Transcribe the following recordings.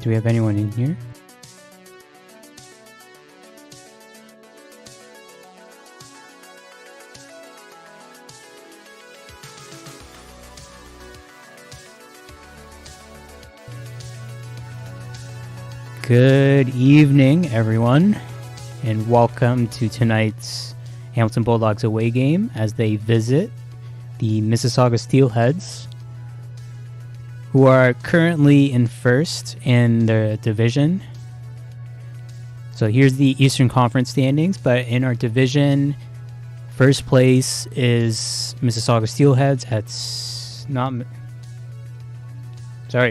Do we have anyone in here? Good evening, everyone, and welcome to tonight's Hamilton Bulldogs away game as they visit the Mississauga Steelheads, who are currently in first in the division. So here's the Eastern Conference standings, but in our division, first place is Mississauga Steelheads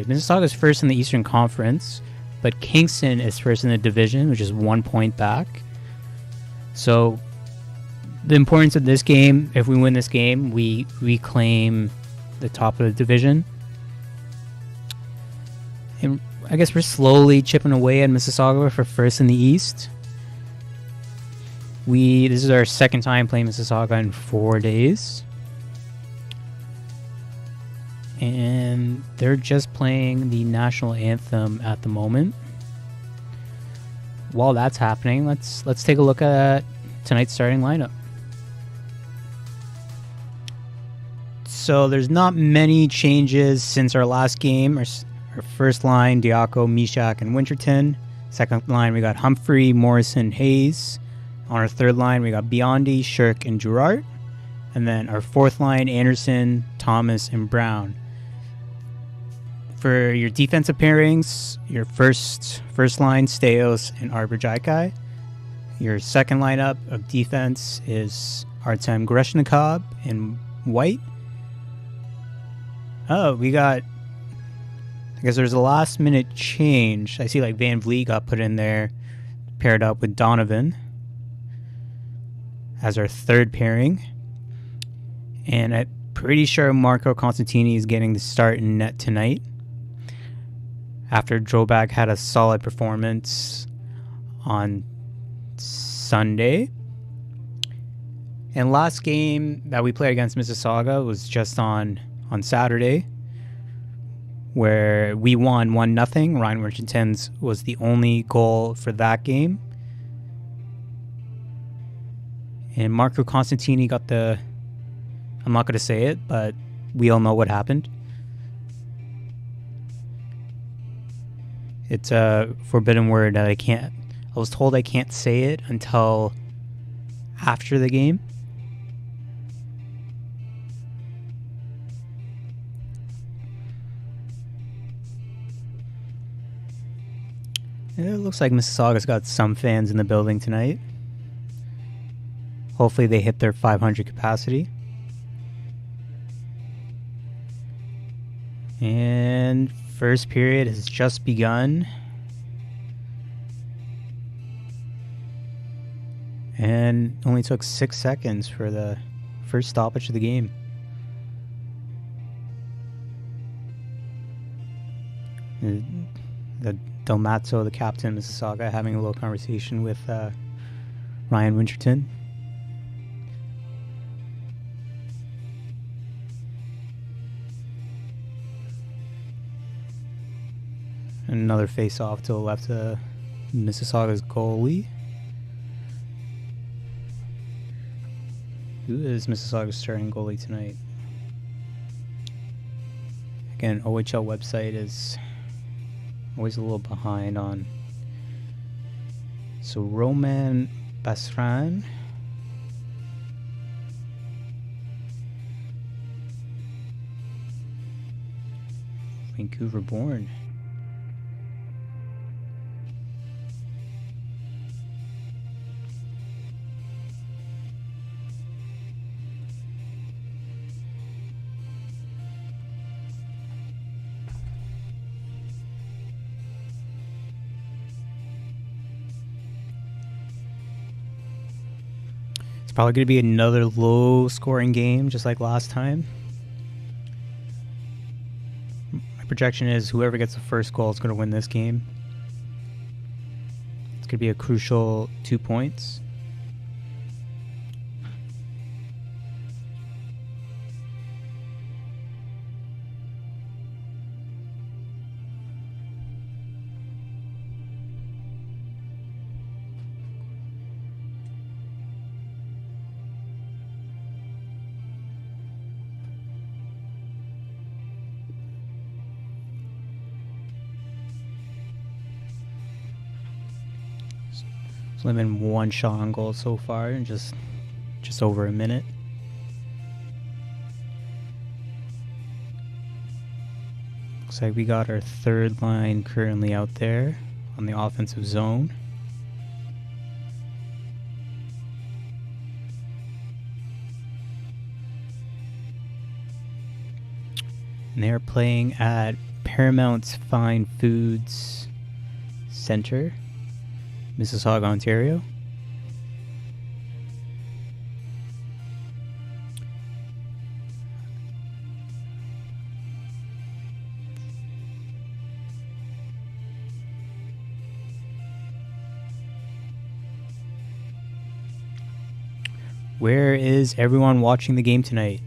Mississauga's first in the Eastern Conference, but Kingston is first in the division, which is 1 point back. So the importance of this game, if we win this game, we reclaim the top of the division. And I guess we're slowly chipping away at Mississauga for first in the East. This is our second time playing Mississauga in 4 days. And they're just playing the national anthem at the moment. While that's happening, let's take a look at tonight's starting lineup. So there's not many changes since our last game. Our first line, Diaco, Mishak, and Winterton. Second line, we got Humphrey, Morrison, Hayes. On our third line, we got Biondi, Shirk, and Girard. And then our fourth line, Anderson, Thomas, and Brown. For your defensive pairings, your first line, Steos and Arbor Jaikai. Your second lineup of defense is Artem Greshnikov in white. Oh, I guess there's a last minute change. I see like Van Vliet got put in there, paired up with Donovan as our third pairing. And I'm pretty sure Marco Constantini is getting the start in net tonight, after Drobak had a solid performance on Sunday. And last game that we played against Mississauga was just on Saturday, where we won 1-0. Ryan Richardson's was the only goal for that game. And Marco Constantini got I'm not going to say it, but we all know what happened. It's a forbidden word that I was told I can't say it until after the game. It looks like Mississauga's got some fans in the building tonight. Hopefully they hit their 500 capacity. And first period has just begun. And only took 6 seconds for the first stoppage of the game. The Delmazzo, the captain of Mississauga, having a little conversation with Ryan Winterton. Another face-off to the left of Mississauga's goalie. Who is Mississauga's starting goalie tonight? Again, OHL website is always a little behind on. So Roman Basran. Vancouver born. Probably going to be another low-scoring game, just like last time. My projection is whoever gets the first goal is going to win this game. It's going to be a crucial 2 points. It's only been one shot on goal so far in just over a minute. Looks like we got our third line currently out there on the offensive zone. And they're playing at Paramount Fine Foods Centre, Mississauga, Ontario. Where is everyone watching the game tonight?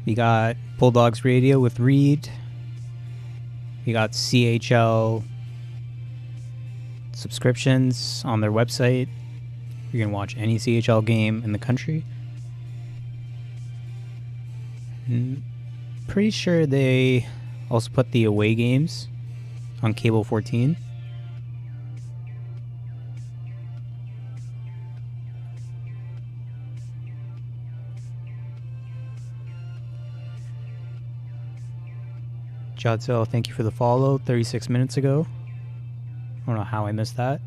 We got Bulldogs Radio with Reed. We got CHL subscriptions on their website. You can watch any CHL game in the country. And pretty sure they also put the away games on Cable 14. Jodsell, thank you for the follow 36 minutes ago. I don't know how I missed that.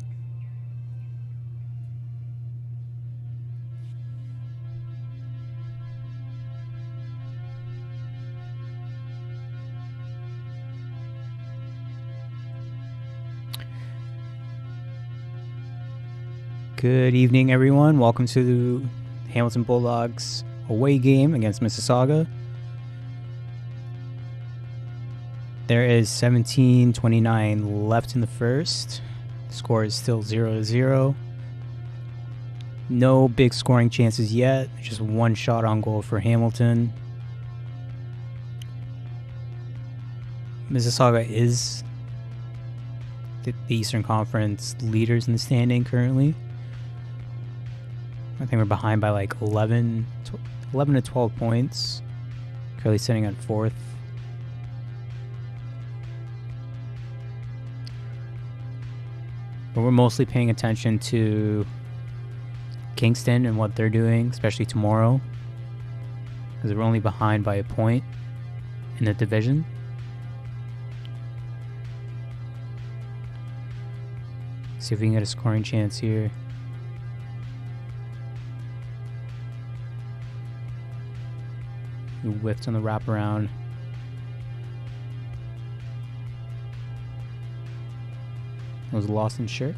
Good evening, everyone. Welcome to the Hamilton Bulldogs away game against Mississauga. There is 17:29 left in the first. The score is still 0-0. No big scoring chances yet. Just one shot on goal for Hamilton. Mississauga is the Eastern Conference leaders in the standing currently. I think we're behind by like 11 to 12 points. Currently sitting at fourth. But we're mostly paying attention to Kingston and what they're doing, especially tomorrow, because we're only behind by a point in the division. See if we can get a scoring chance here. We whiffed on the wraparound. It was lost in Shirk.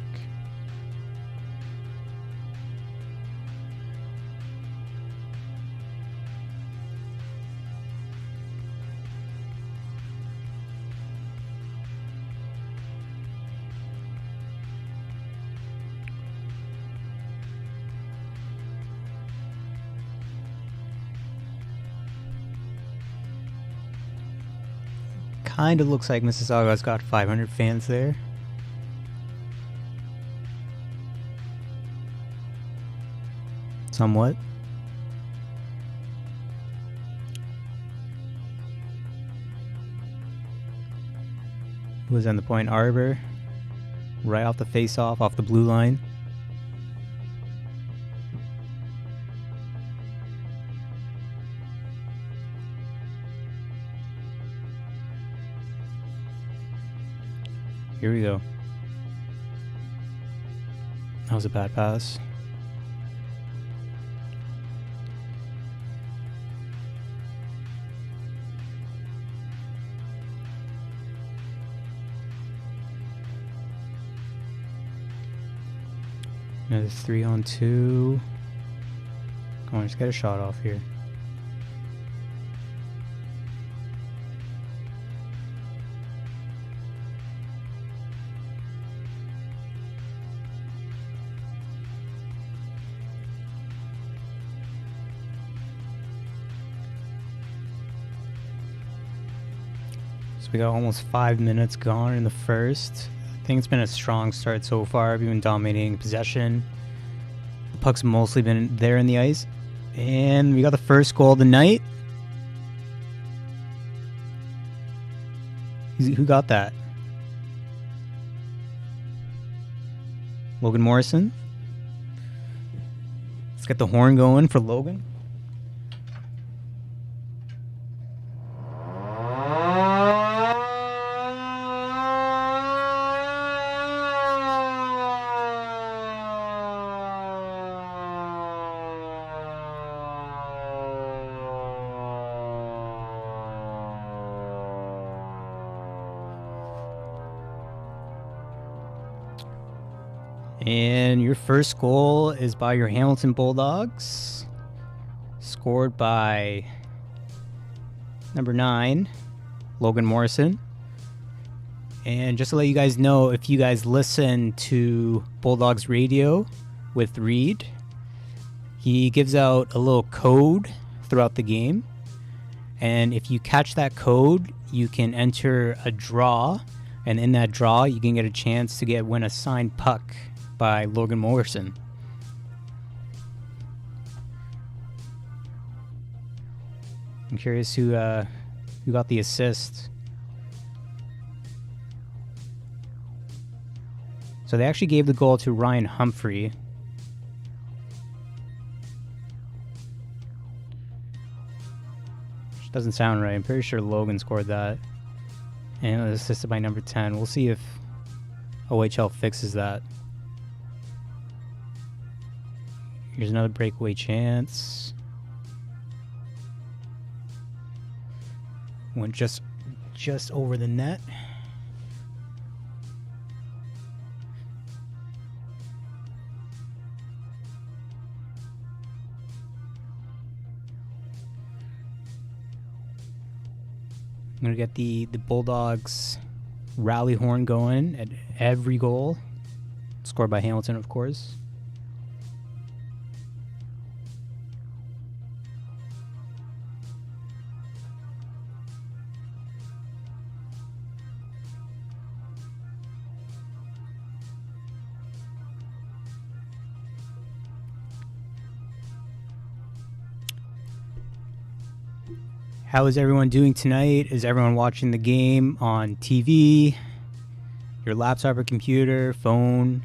Kind of looks like Mississauga's got 500 fans there. Somewhat. Was in the point arbor, right off the face-off, off the blue line. Here we go. That was a bad pass. Another 3-on-2. Come on, just get a shot off here. So we got almost 5 minutes gone in the first. I think it's been a strong start so far. We've been dominating possession. The puck's mostly been there in the ice. And we got the first goal of the night. Who got that? Logan Morrison. Let's get the horn going for Logan. And your first goal is by your Hamilton Bulldogs, scored by number 9, Logan Morrison. And just to let you guys know, if you guys listen to Bulldogs Radio with Reed, he gives out a little code throughout the game. And if you catch that code, you can enter a draw. And in that draw, you can get a chance to win a signed puck by Logan Morrison. I'm curious who got the assist. So they actually gave the goal to Ryan Humphrey. Which doesn't sound right. I'm pretty sure Logan scored that. And it was assisted by number 10. We'll see if OHL fixes that. Here's another breakaway chance. Went just over the net. I'm going to get the Bulldogs rally horn going at every goal. Scored by Hamilton, of course. How is everyone doing tonight? Is everyone watching the game on TV, your laptop or computer, phone?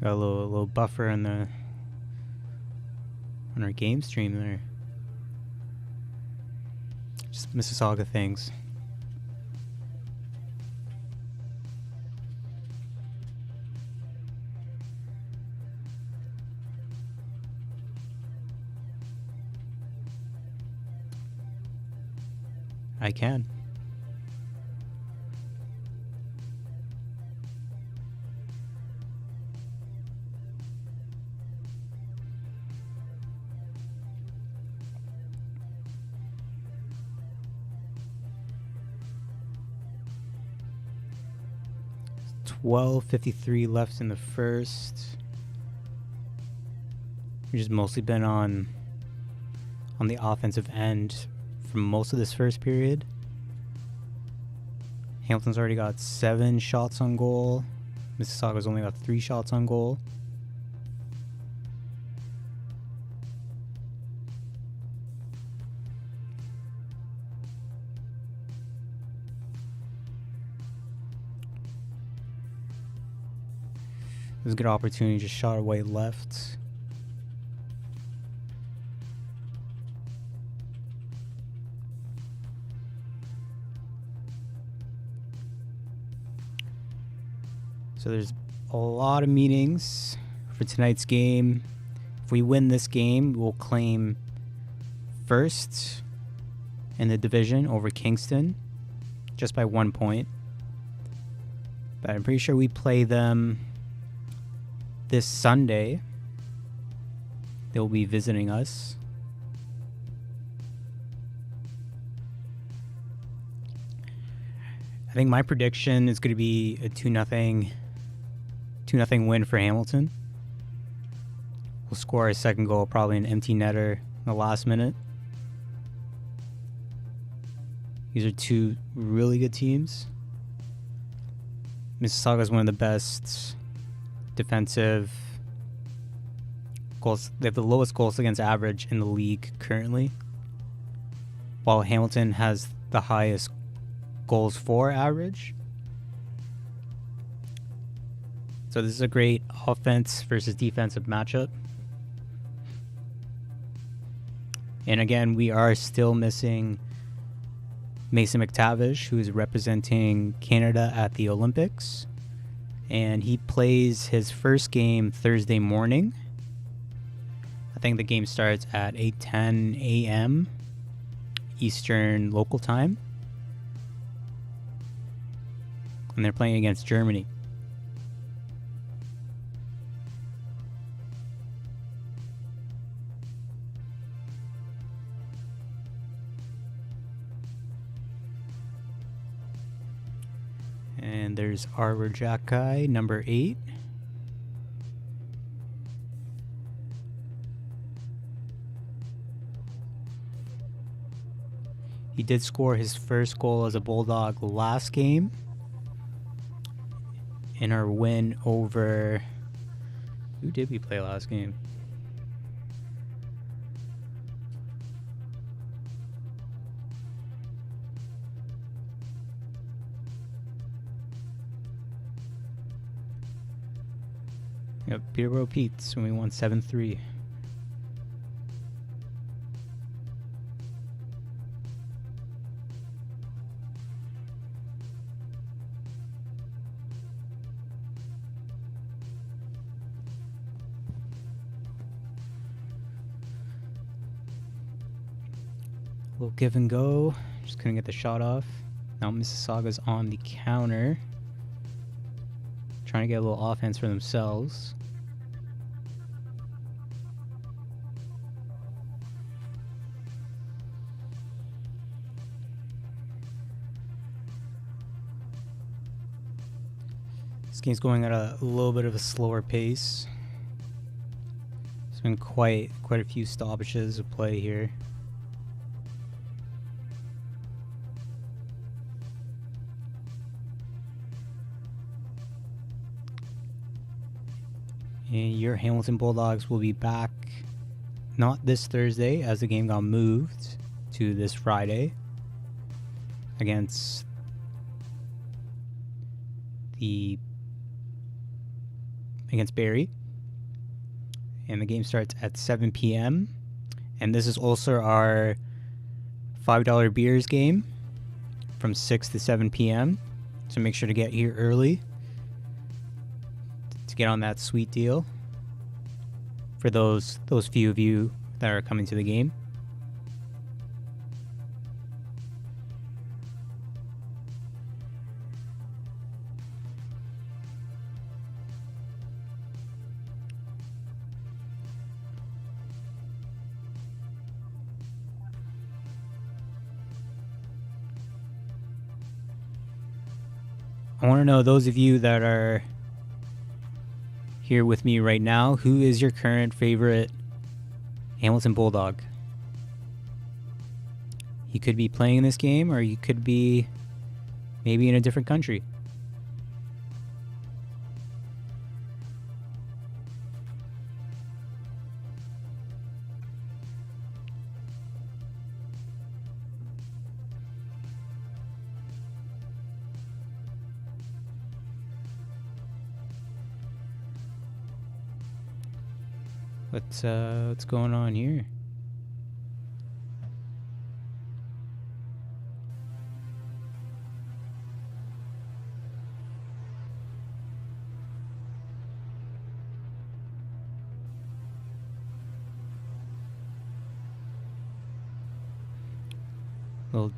Got a little buffer on our game stream there. Just Mississauga things. I can. $12:53 left in the first. We've just mostly been on the offensive end for most of this first period. Hamilton's already got 7 shots on goal. Mississauga's only got 3 shots on goal. It was a good opportunity, just shot away left. So there's a lot of meetings for tonight's game. If we win this game, we'll claim first in the division over Kingston, just by 1 point. But I'm pretty sure we play them this Sunday. They'll be visiting us. I think my prediction is going to be a 2-0 win for Hamilton. We'll score our second goal, probably an empty netter in the last minute. These are 2 really good teams. Mississauga is one of the best defensive goals. They have the lowest goals against average in the league currently, while Hamilton has the highest goals for average. So this is a great offense versus defensive matchup. And again, we are still missing Mason McTavish, who is representing Canada at the Olympics. And he plays his first game Thursday morning. I think the game starts at 8:10 a.m. Eastern local time. And they're playing against Germany. And there's Arwer Jackai, number 8. He did score his first goal as a Bulldog last game in our win over... Who did we play last game? Yep, Peterborough Pete's when we won 7-3. Little give and go. Just couldn't get the shot off. Now Mississauga's on the counter, trying to get a little offense for themselves. This game's going at a little bit of a slower pace. There's been quite a few stoppages of play here. And your Hamilton Bulldogs will be back not this Thursday, as the game got moved to this Friday against Barrie. And the game starts at 7 p.m. And this is also our $5 beers game from 6 to 7 p.m. So make sure to get here early to get on that sweet deal for those few of you that are coming to the game. I want to know, those of you that are here with me right now, who is your current favorite Hamilton Bulldog? You could be playing in this game, or you could be maybe in a different country. What's going on here? Little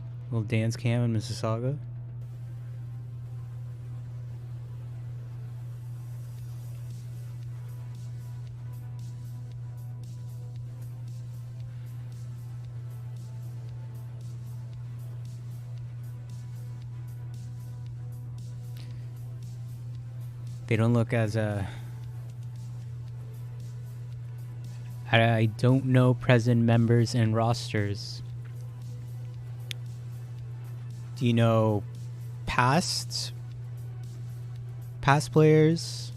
dance cam in Mississauga. They don't look as I don't know present members and rosters. Do you know past past players.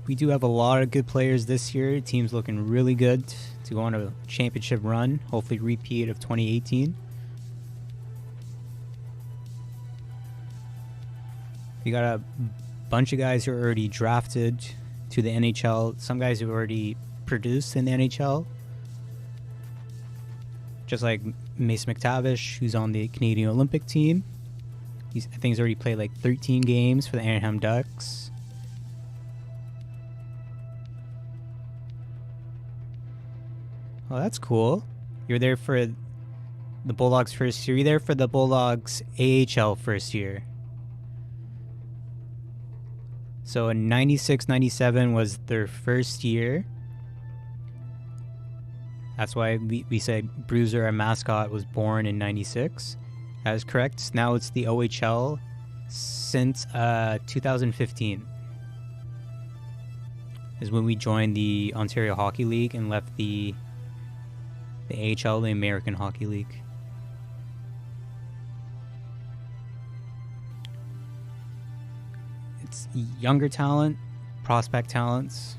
We do have a lot of good players this year. Team's looking really good to go on a championship run. Hopefully repeat of 2018. We got a bunch of guys who are already drafted to the NHL. Some guys who already produced in the NHL. Just like Mason McTavish, who's on the Canadian Olympic team. I think he's already played like 13 games for the Anaheim Ducks. Oh, that's cool. You're there for the Bulldogs first year. You're there for the Bulldogs AHL first year. So in 96-97 was their first year. That's why we say Bruiser, our mascot, was born in 96. That is correct. Now it's the OHL since 2015. Is when we joined the Ontario Hockey League and left the AHL, the American Hockey League. It's younger talent, prospect talents.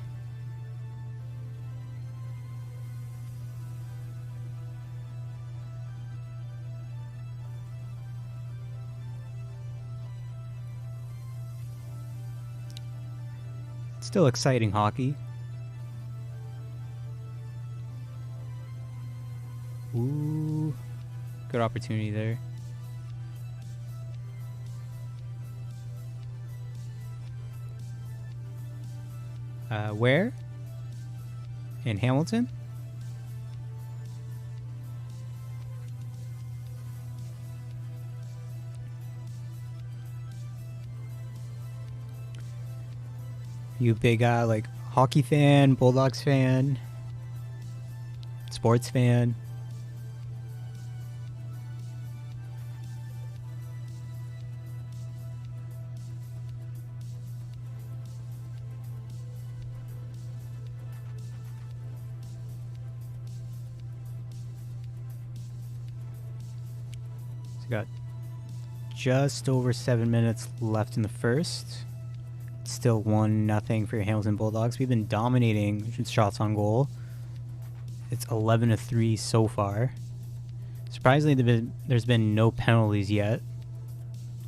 It's still exciting hockey. Ooh, good opportunity there. Where? In Hamilton? You big like hockey fan, Bulldogs fan, sports fan? Got just over 7 minutes left in the first. It's still 1-0 for your Hamilton Bulldogs. We've been dominating shots on goal. It's 11-3 so far. Surprisingly, there's been no penalties yet,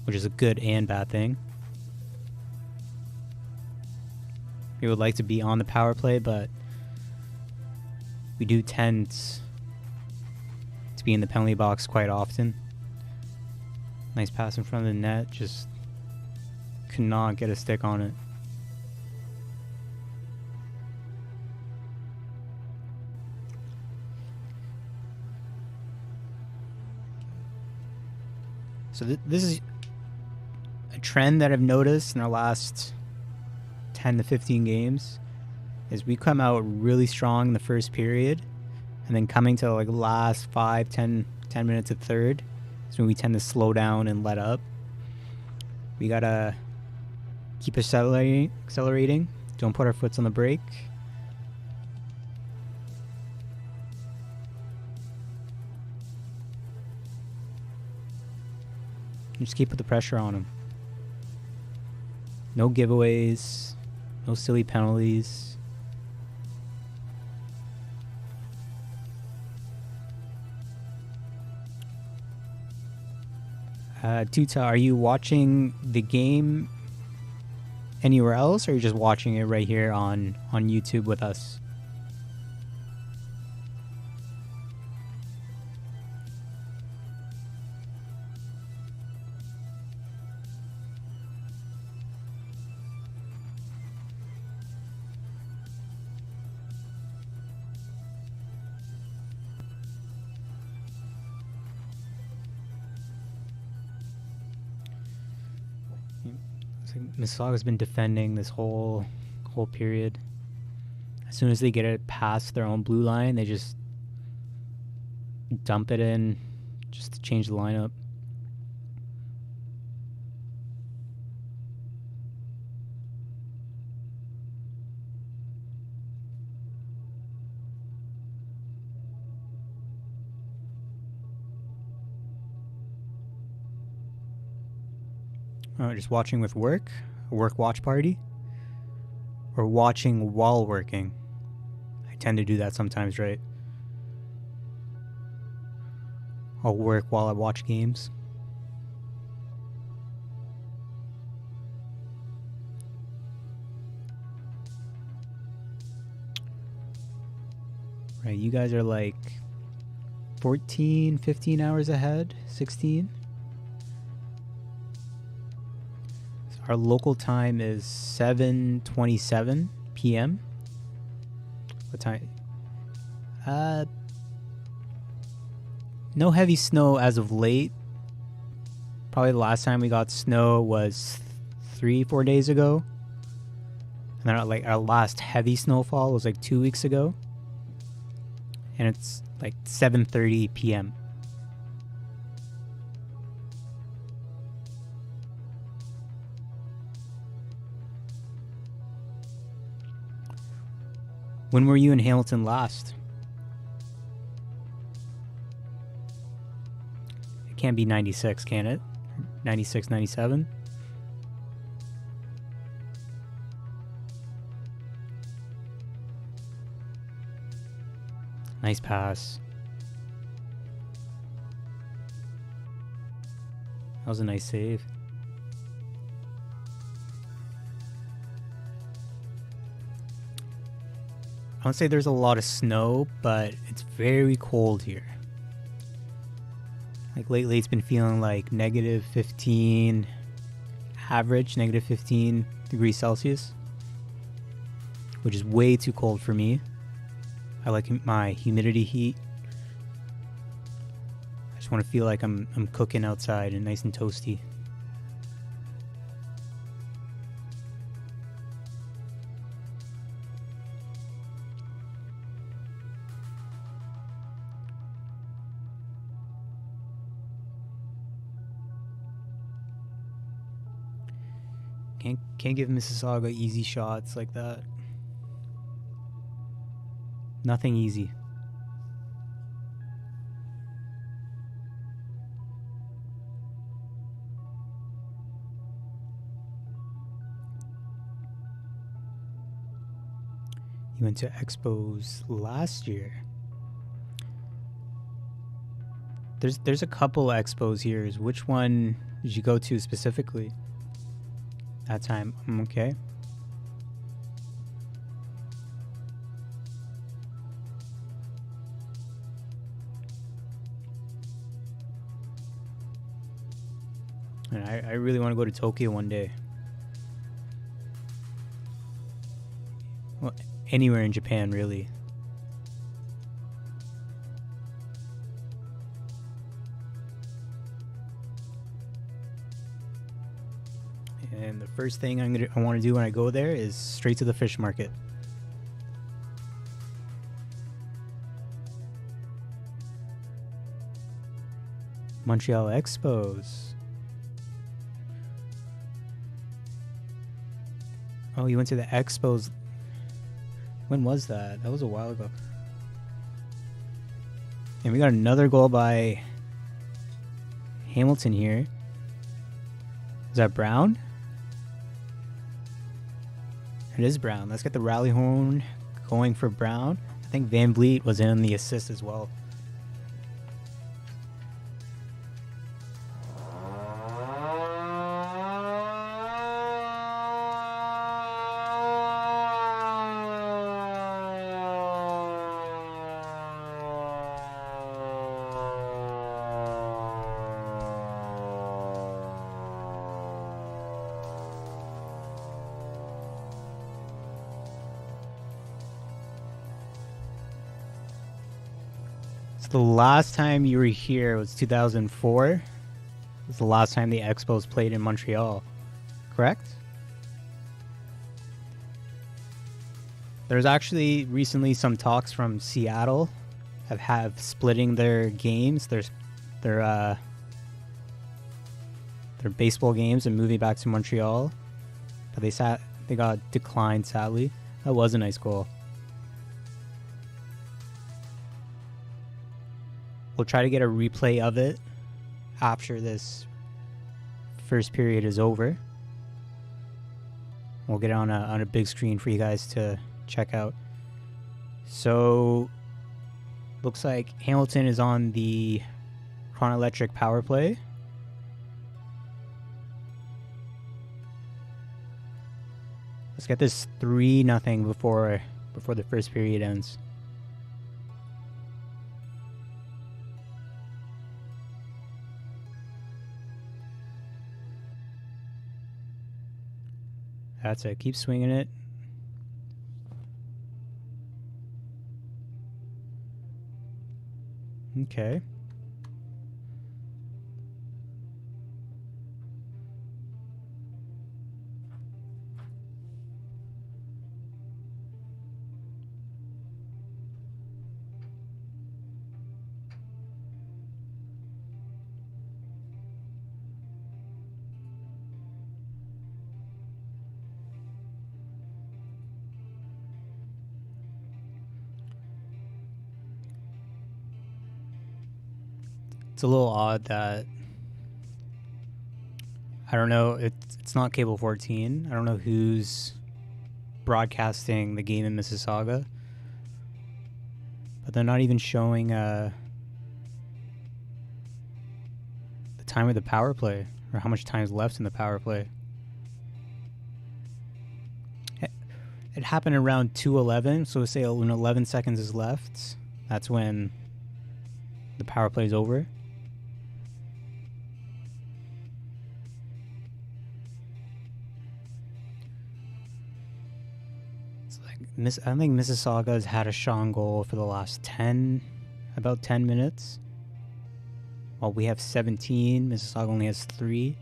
which is a good and bad thing. We would like to be on the power play, but we do tend to be in the penalty box quite often. Nice pass in front of the net, just could not get a stick on it. So this is a trend that I've noticed in our last 10 to 15 games, is we come out really strong in the first period, and then coming to like last 5-10 minutes of third, so we tend to slow down and let up. We gotta keep accelerating. Don't put our foots on the brake. Just keep the pressure on them. No giveaways. No silly penalties. Tuta, are you watching the game anywhere else, or are you just watching it right here on YouTube with us? Mississauga's been defending this whole period. As soon as they get it past their own blue line, they just dump it in just to change the lineup. Just watching with work, a work watch party, or watching while working. I tend to do that sometimes, right? I'll work while I watch games. Right, you guys are like 14, 15 hours ahead, 16. So our local time is 7:27 p.m. What time? No heavy snow as of late. Probably the last time we got snow was 3-4 days ago. And then like our last heavy snowfall was like 2 weeks ago. And it's like 7:30 p.m. When were you in Hamilton last? It can't be 96, can it? 96, 97? Nice pass. That was a nice save. I won't say there's a lot of snow, but it's very cold here. Like lately it's been feeling like negative 15 average, negative 15 degrees Celsius, which is way too cold for me. I like my humidity heat. I just want to feel like I'm cooking outside and nice and toasty. Can't give Mississauga easy shots like that. Nothing easy. You went to Expos last year. There's a couple Expos here. Which one did you go to specifically? That time. Okay. And I really want to go to Tokyo one day. Well, anywhere in Japan, really. And the first thing I want to do when I go there is straight to the fish market. Montreal Expos. Oh, you went to the Expos. When was that? That was a while ago. And we got another goal by Hamilton here. Is that Brown? It is Brown. Let's get the rally horn going for Brown. I think Van Vliet was in on the assist as well. The last time you were here was 2004. It was the last time the Expos played in Montreal, correct? There's actually recently some talks from Seattle have splitting their games, their baseball games, and moving back to Montreal. But they got declined, sadly. That was a nice goal. We'll try to get a replay of it after this first period is over. We'll get it on a big screen for you guys to check out. So, looks like Hamilton is on the Crown Electric power play. Let's get this 3-0 before the first period ends. That's it. Keep swinging it. Okay. It's a little odd that I don't know. It's not Cable 14. I don't know who's broadcasting the game in Mississauga, but they're not even showing the time of the power play or how much time's left in the power play. It happened around 2:11, so say when 11 seconds is left, that's when the power play is over. I think Mississauga has had a shot on goal for the last about 10 minutes. While we have 17, Mississauga only has 3.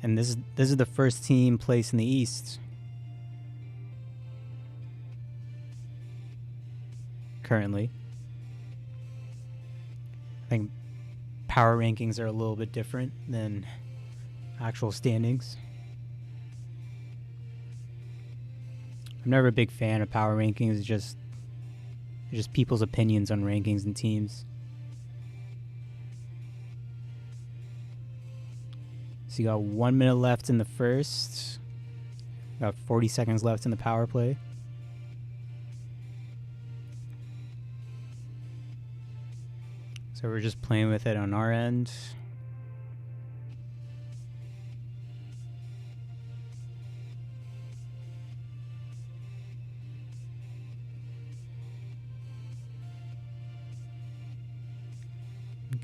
And this is the first team placed in the East currently. I think power rankings are a little bit different than actual standings. I'm never a big fan of power rankings. It's just people's opinions on rankings and teams. So you got 1 minute left in the first. Got 40 seconds left in the power play. So we're just playing with it on our end.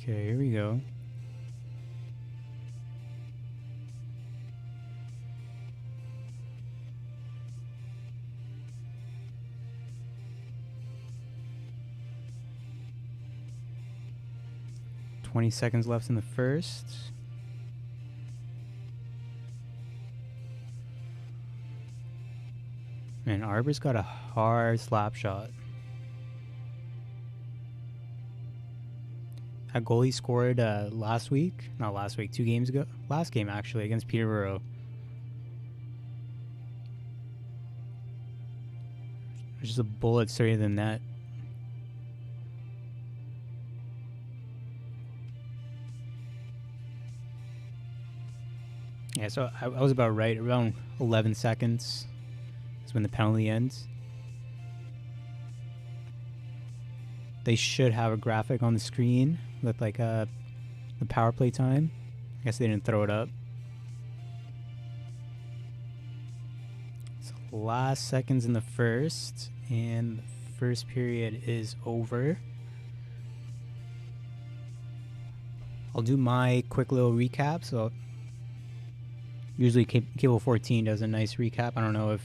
Okay, here we go. $20 seconds left in the first. Man, Arbor's got a hard slap shot. That goal he scored last week, 2 games ago. Last game, actually, against Peterborough. It's just a bullet straight in the net. Yeah, so I was about right. Around 11 seconds is when the penalty ends. They should have a graphic on the screen with like the power play time. I guess they didn't throw it up. So last seconds in the first, and the first period is over. I'll do my quick little recap. So usually Cable 14 does a nice recap. I don't know if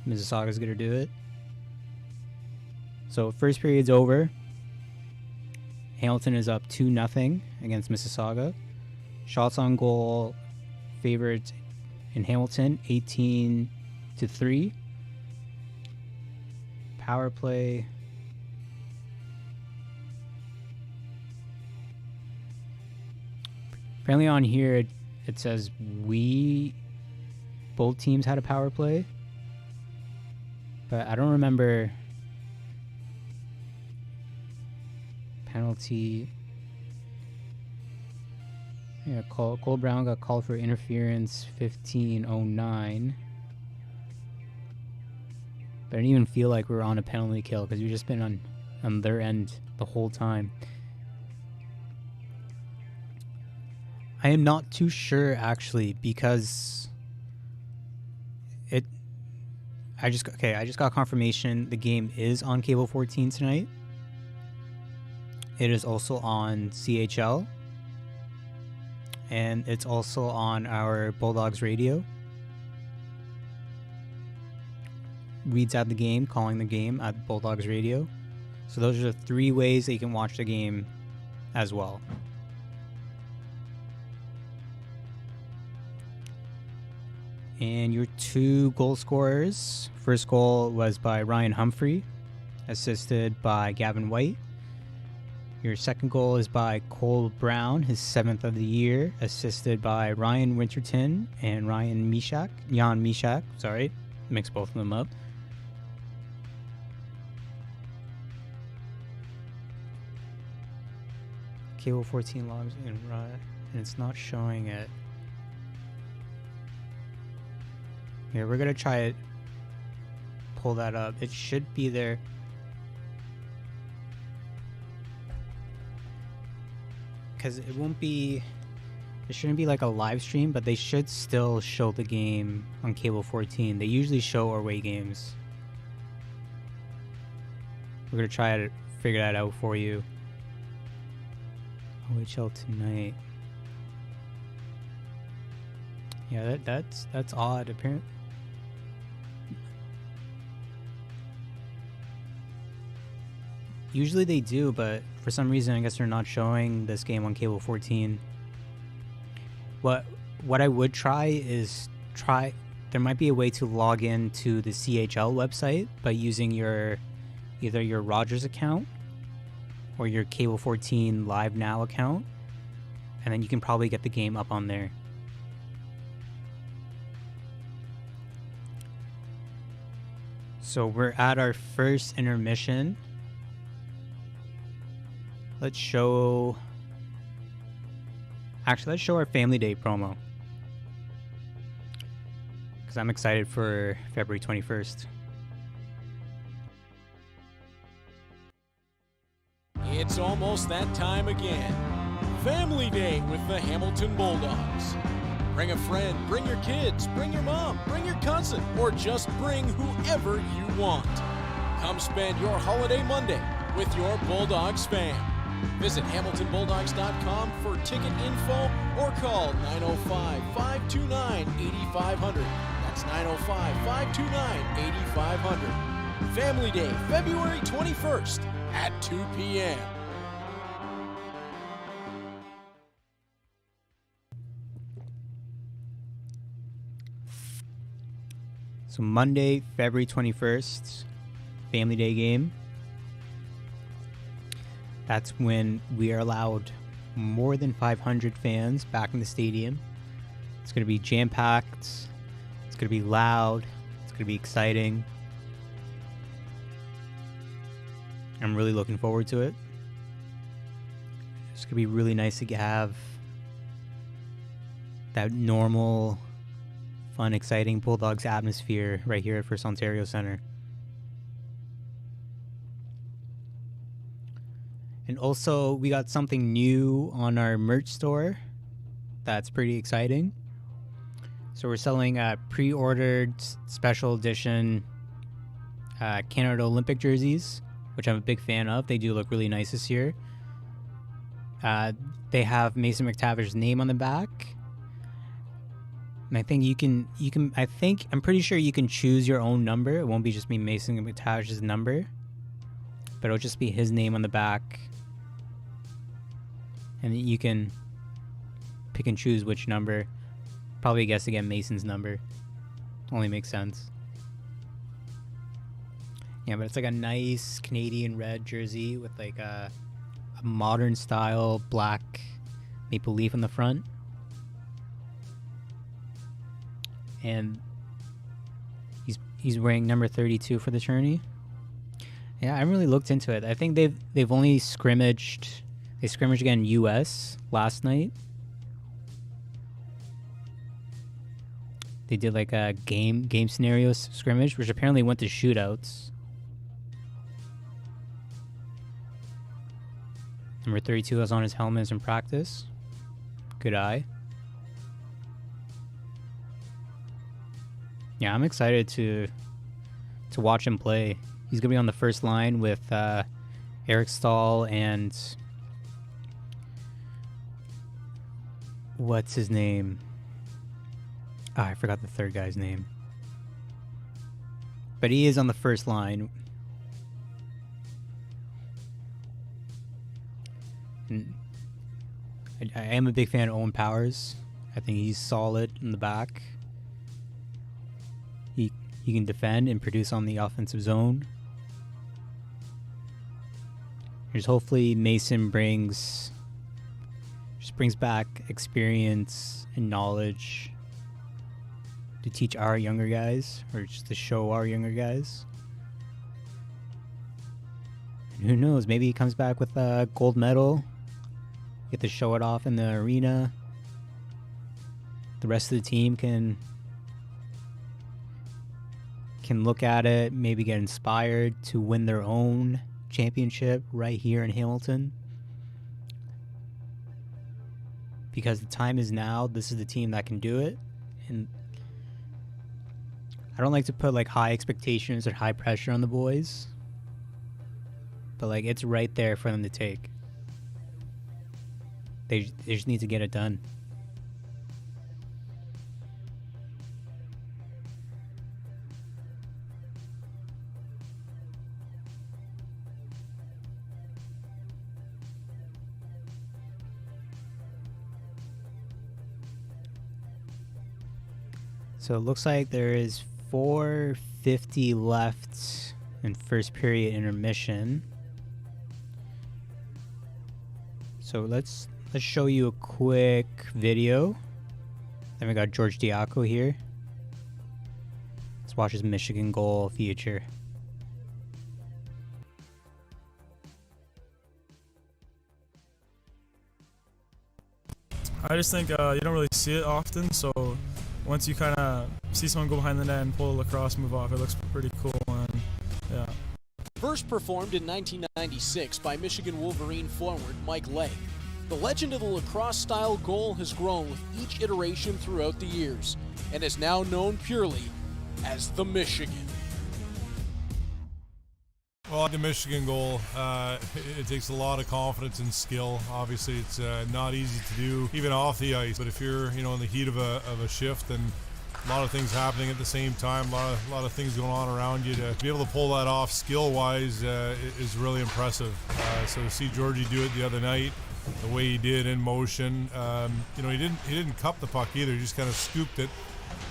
Mississauga's gonna do it. So first period's over. Hamilton is up 2-0 against Mississauga. Shots on goal favored in Hamilton 18-3. Power play. Apparently on here it says both teams had a power play, but I don't remember. Penalty. Yeah, Cole Brown got called for interference 15:09. But I didn't even feel like we were on a penalty kill because we've just been on their end the whole time. I am not too sure actually because I just got confirmation the game is on Cable 14 tonight. It is also on CHL. And it's also on our Bulldogs radio. Reads out the game, calling the game at Bulldogs radio. So those are the 3 ways that you can watch the game as well. And your 2 goal scorers. First goal was by Ryan Humphrey, assisted by Gavin White. Your second goal is by Cole Brown, his 7th of the year, assisted by Ryan Winterton and Jan Mishak, sorry, mix both of them up. Cable 14 logs in, and it's not showing it. Here, we're gonna try it. Pull that up. It should be there. Because it won't be. It shouldn't be like a live stream, but they should still show the game on Cable 14. They usually show away games. We're gonna try to figure that out for you. OHL tonight. Yeah, that's odd. Apparently. Usually they do, but for some reason I guess they're not showing this game on Cable 14. What I would try is there might be a way to log in to the CHL website by using either your Rogers account or your Cable 14 Live Now account, and then you can probably get the game up on there. So we're at our first intermission. Let's show our Family Day promo, because I'm excited for February 21st. It's almost that time again. Family Day with the Hamilton Bulldogs. Bring a friend, bring your kids, bring your mom, bring your cousin, or just bring whoever you want. Come spend your holiday Monday with your Bulldogs fam. Visit HamiltonBulldogs.com for ticket info or call 905-529-8500. That's 905-529-8500. Family Day, February 21st at 2 p.m. So Monday, February 21st, Family Day game. That's when we are allowed more than 500 fans back in the stadium. It's going to be jam-packed. It's going to be loud. It's going to be exciting. I'm really looking forward to it. It's going to be really nice to have that normal, fun, exciting Bulldogs atmosphere right here at First Ontario Centre. And also, we got something new on our merch store that's pretty exciting. So we're selling pre-ordered special edition Canada Olympic jerseys, which I'm a big fan of. They do look really nice this year. They have Mason McTavish's name on the back. And I think I'm pretty sure you can choose your own number. It won't be just Mason McTavish's number, but it'll just be his name on the back. And you can pick and choose which number. Probably guess again Mason's number. Only makes sense. Yeah, but it's like a nice Canadian red jersey with like a modern style black maple leaf on the front. And he's wearing number 32 for the tourney. Yeah, I haven't really looked into it. I think they've only scrimmaged. They scrimmaged again in US last night. They did like a game scenario scrimmage, which apparently went to shootouts. Number 32 has on his helmets in practice. Good eye. Yeah, I'm excited to watch him play. He's gonna be on the first line with Eric Stahl and what's his name? I forgot the third guy's name. But he is on the first line. And I am a big fan of Owen Powers. I think he's solid in the back. He can defend and produce on the offensive zone. Here's hopefully Mason brings back experience and knowledge to teach our younger guys, or just to show our younger guys. And who knows, maybe he comes back with a gold medal, get to show it off in the arena. The rest of the team can look at it, maybe get inspired to win their own championship right here in Hamilton. Because the time is now. This is the team that can do it. And I don't like to put like high expectations or high pressure on the boys, but like it's right there for them to take. They just need to get it done. So it looks like there is 4:50 left in first period intermission. So let's show you a quick video. Then we got George Diaco here. Let's watch his Michigan goal feature. I just think you don't really see it often, so once you kind of see someone go behind the net and pull a lacrosse move off, it looks pretty cool. And yeah. First performed in 1996 by Michigan Wolverine forward Mike Legg, the legend of the lacrosse-style goal has grown with each iteration throughout the years and is now known purely as the Michigan. Well, the Michigan goal, it takes a lot of confidence and skill. Obviously, it's not easy to do, even off the ice. But if you're, in the heat of a shift and a lot of things happening at the same time, a lot of things going on around you, to be able to pull that off skill-wise is really impressive. So to see Georgie do it the other night, the way he did in motion, he didn't cup the puck either. He just kind of scooped it.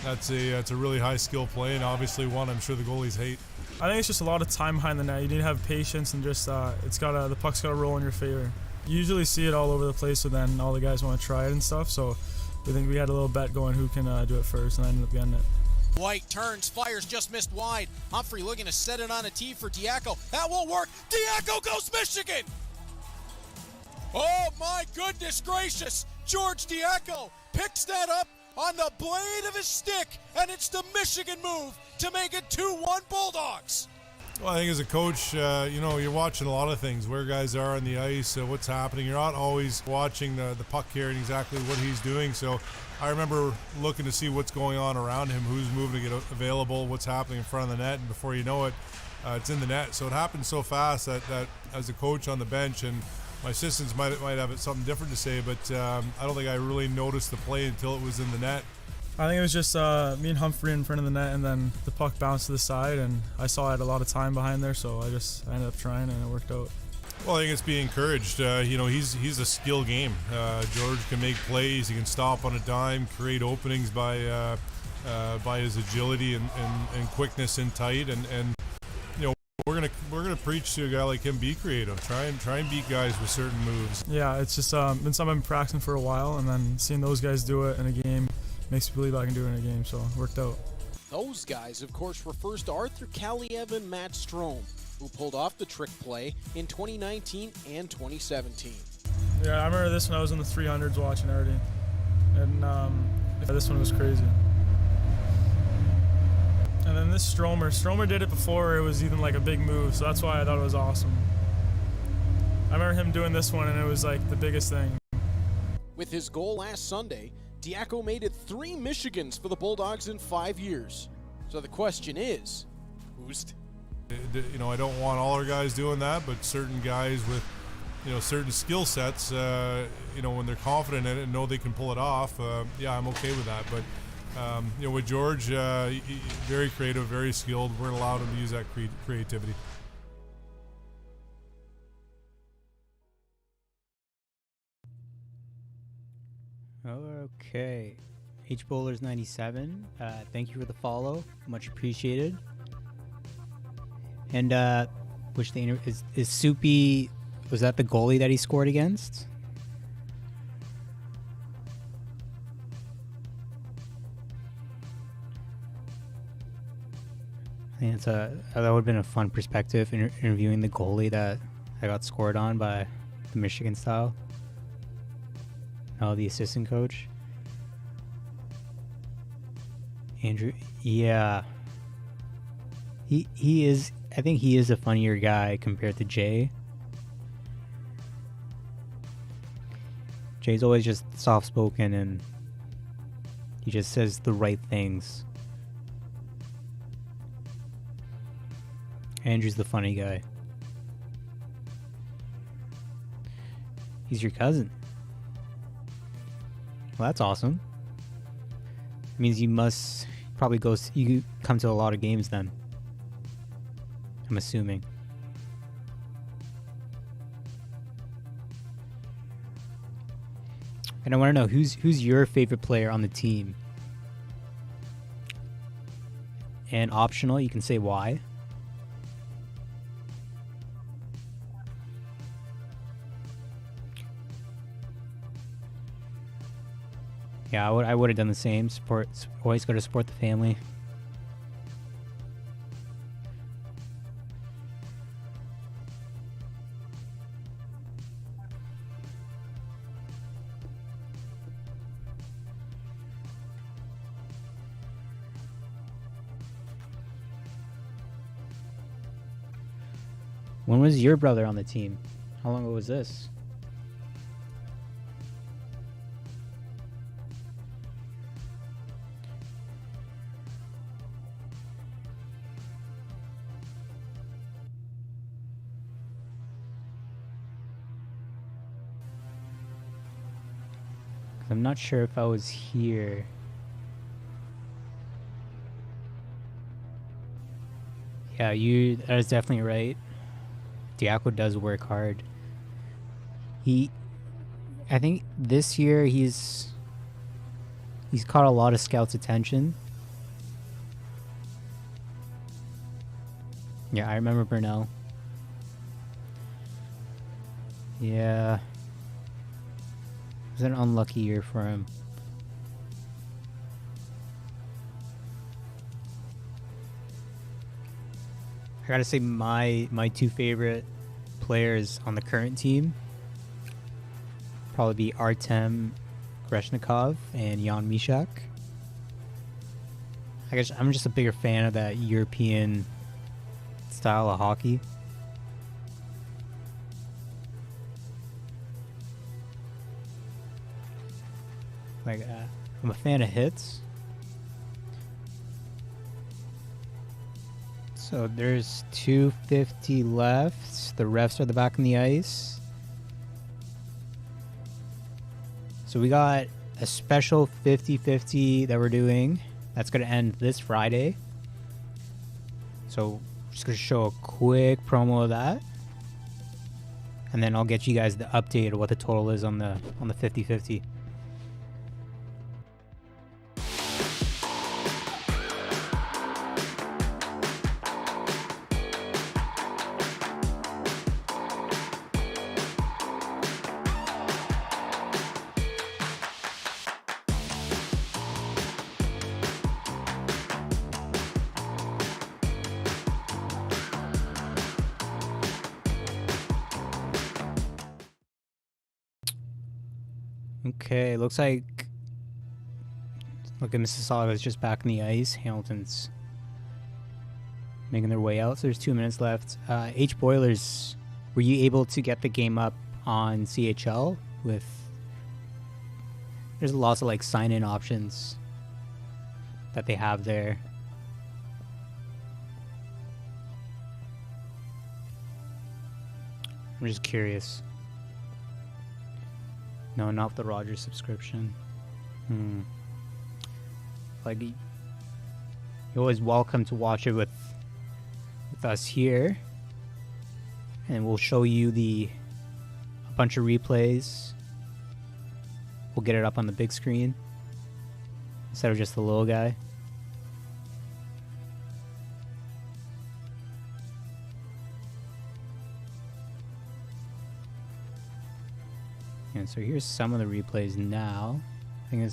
It's a really high skill play, and obviously one I'm sure the goalies hate. I think it's just a lot of time behind the net. You need to have patience and just the puck's gotta roll in your favor. You usually see it all over the place, so then all the guys want to try it and stuff. So we think we had a little bet going who can do it first, and I ended up getting it. White turns, fires, just missed wide. Humphrey looking to set it on a tee for Diaco. That won't work. Diaco goes Michigan. Oh my goodness gracious! George Diaco picks that up on the blade of his stick, and it's the Michigan move to make it 2-1 Bulldogs. Well, I think as a coach, you're watching a lot of things, where guys are on the ice, what's happening. You're not always watching the puck carrier and exactly what he's doing. So I remember looking to see what's going on around him, who's moving to get available, what's happening in front of the net, and before you know it, it's in the net. So it happened so fast that as a coach on the bench, and my assistants might have something different to say, but I don't think I really noticed the play until it was in the net. I think it was just me and Humphrey in front of the net, and then the puck bounced to the side, and I saw I had a lot of time behind there, so I ended up trying, and it worked out. Well, I think it's being encouraged. He's a skill game. George can make plays. He can stop on a dime, create openings by his agility and quickness in tight, and we're gonna preach to a guy like him, be creative. Try and beat guys with certain moves. Yeah, it's just been something I've been practicing for a while, and then seeing those guys do it in a game makes me believe I can do it in a game, so it worked out. Those guys, of course, refers to Arthur Kaliev and Matt Strome, who pulled off the trick play in 2019 and 2017. Yeah, I remember this when I was in the 300s watching already, and this one was crazy. And then this Stromer did it before it was even like a big move, so that's why I thought it was awesome. I remember him doing this one, and it was like the biggest thing. With his goal last Sunday, Diaco made it 3 Michigans for the Bulldogs in 5 years. So the question is, who's... You know, I don't want all our guys doing that, but certain guys with, you know, certain skill sets, you know, when they're confident in it and know they can pull it off, yeah, I'm okay with that. But, you know, with George, very creative, very skilled. We're going to allow him to use that creativity. Okay. H Bowlers 97. Thank you for the follow. Much appreciated. And which the is Soupy, was that the goalie that he scored against? I think it's that would have been a fun perspective, interviewing the goalie that got scored on by the Michigan style. Oh, the assistant coach. Andrew, yeah. He is, I think he is a funnier guy compared to Jay. Jay's always just soft-spoken and he just says the right things. Andrew's the funny guy. He's your cousin. Well, that's awesome. It means you must probably you come to a lot of games then. I'm assuming. And I want to know who's your favorite player on the team. And optional, you can say why. Yeah, I would have done the same. Always got to support the family. When was your brother on the team? How long ago was this? I'm not sure if I was here. Yeah, that is definitely right. Diaco does work hard. I think this year he's caught a lot of scouts' attention. Yeah, I remember Burnell. Yeah. It was an unlucky year for him. I gotta say my two favorite players on the current team probably be Artem Greshnikov and Jan Mishak. I guess I'm just a bigger fan of that European style of hockey. Like, I'm a fan of hits. So there's 250 left. The refs are the back on the ice. So we got a special 50-50 that we're doing. That's going to end this Friday. So just going to show a quick promo of that. And then I'll get you guys the update of what the total is on the 50-50. Okay, looks like... Look at Mississauga is just back in the ice. Hamilton's making their way out. So there's 2 minutes left. H Boilers, were you able to get the game up on CHL with? There's lots of like sign-in options that they have there. I'm just curious. No, not the Rogers subscription. Like, you're always welcome to watch it with us here, and we'll show you a bunch of replays. We'll get it up on the big screen instead of just the little guy. And so here's some of the replays now. I think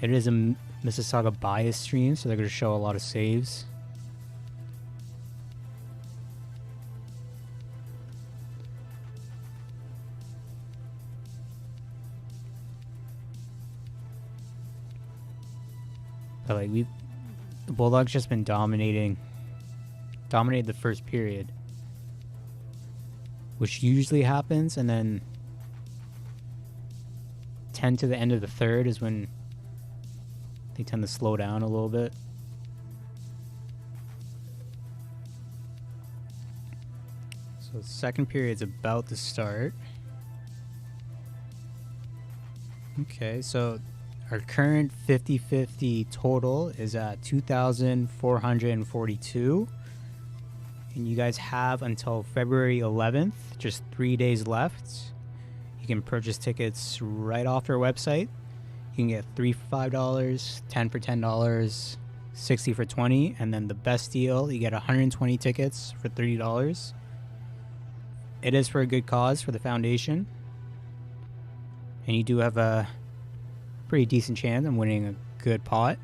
it is a Mississauga bias stream, so they're going to show a lot of saves. But like the Bulldogs just been dominated the first period, which usually happens, and then 10 to the end of the third is when they tend to slow down a little bit. So the second period's about to start. Okay, so our current 50-50 total is at 2,442. And you guys have until February 11th, just 3 days left. You can purchase tickets right off our website. You can get 3 for $5, 10 for $10, 60 for $20, and then the best deal, you get 120 tickets for $30. It is for a good cause, for the foundation. And you do have a pretty decent chance of winning a good pot.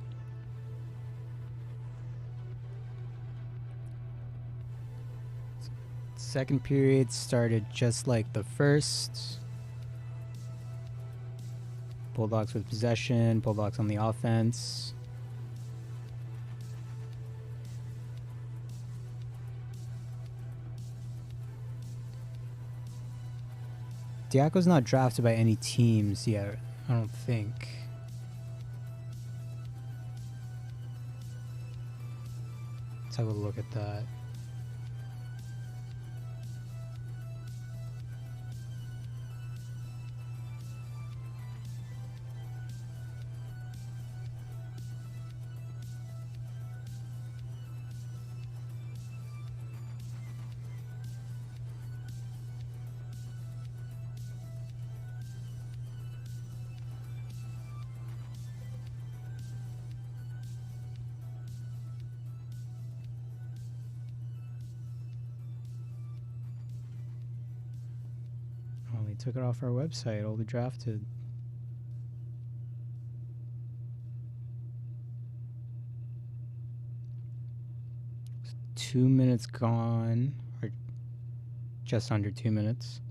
Second period started just like the first. Bulldogs with possession, Bulldogs on the offense. Diaco's not drafted by any teams yet, I don't think. Let's have a look at that. Took it off our website, only drafted. It's 2 minutes gone, or just under 2 minutes.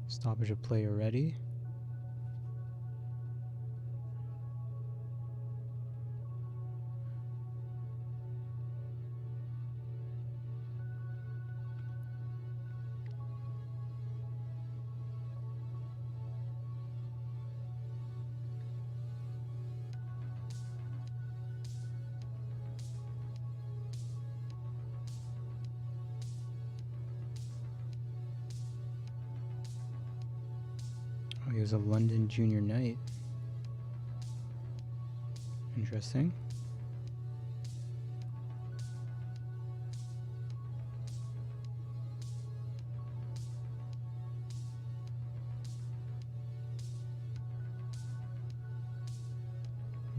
Stoppage of play already. He was a London junior knight. Interesting.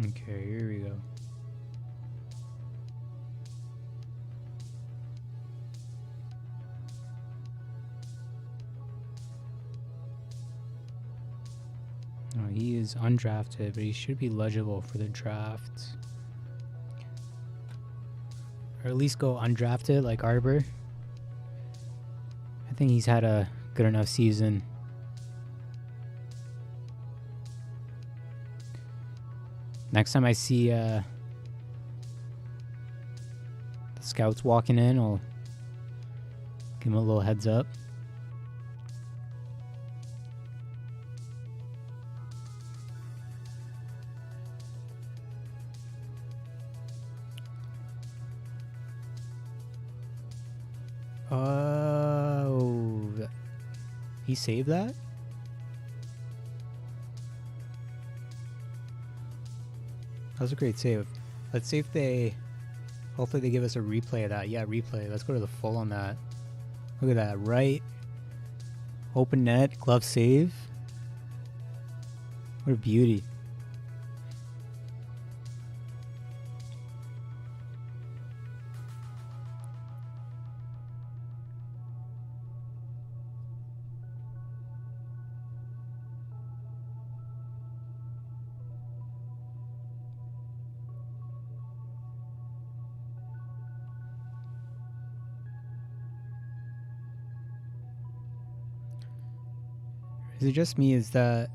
Okay, here we go. No, he is undrafted, but he should be eligible for the draft. Or at least go undrafted like Arbor. I think he's had a good enough season Next time I see the scouts walking in, I'll give them a little heads up. Oh, he saved that? That was a great save. Let's see if they... Hopefully they give us a replay of that. Yeah, replay. Let's go to the full on that. Look at that. Right. Open net. Glove save. What a beauty. Is it just me? Is that...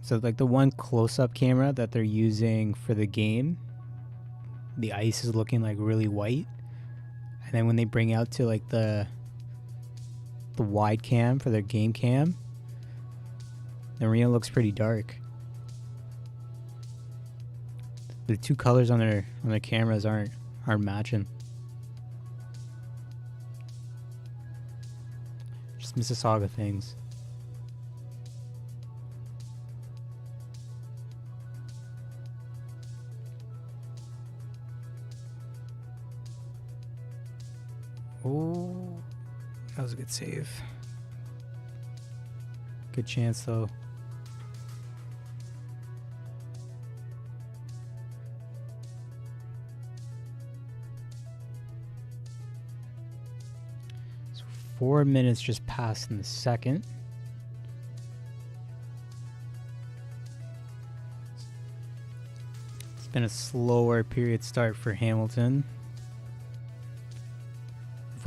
So like the one close-up camera that they're using for the game, the ice is looking like really white. And then when they bring out to like the wide cam for their game cam, the arena looks pretty dark. The two colors on their cameras aren't matching. Just Mississauga things. Oh, that was a good save. Good chance though. So 4 minutes just passed in the second. It's been a slower period start for Hamilton.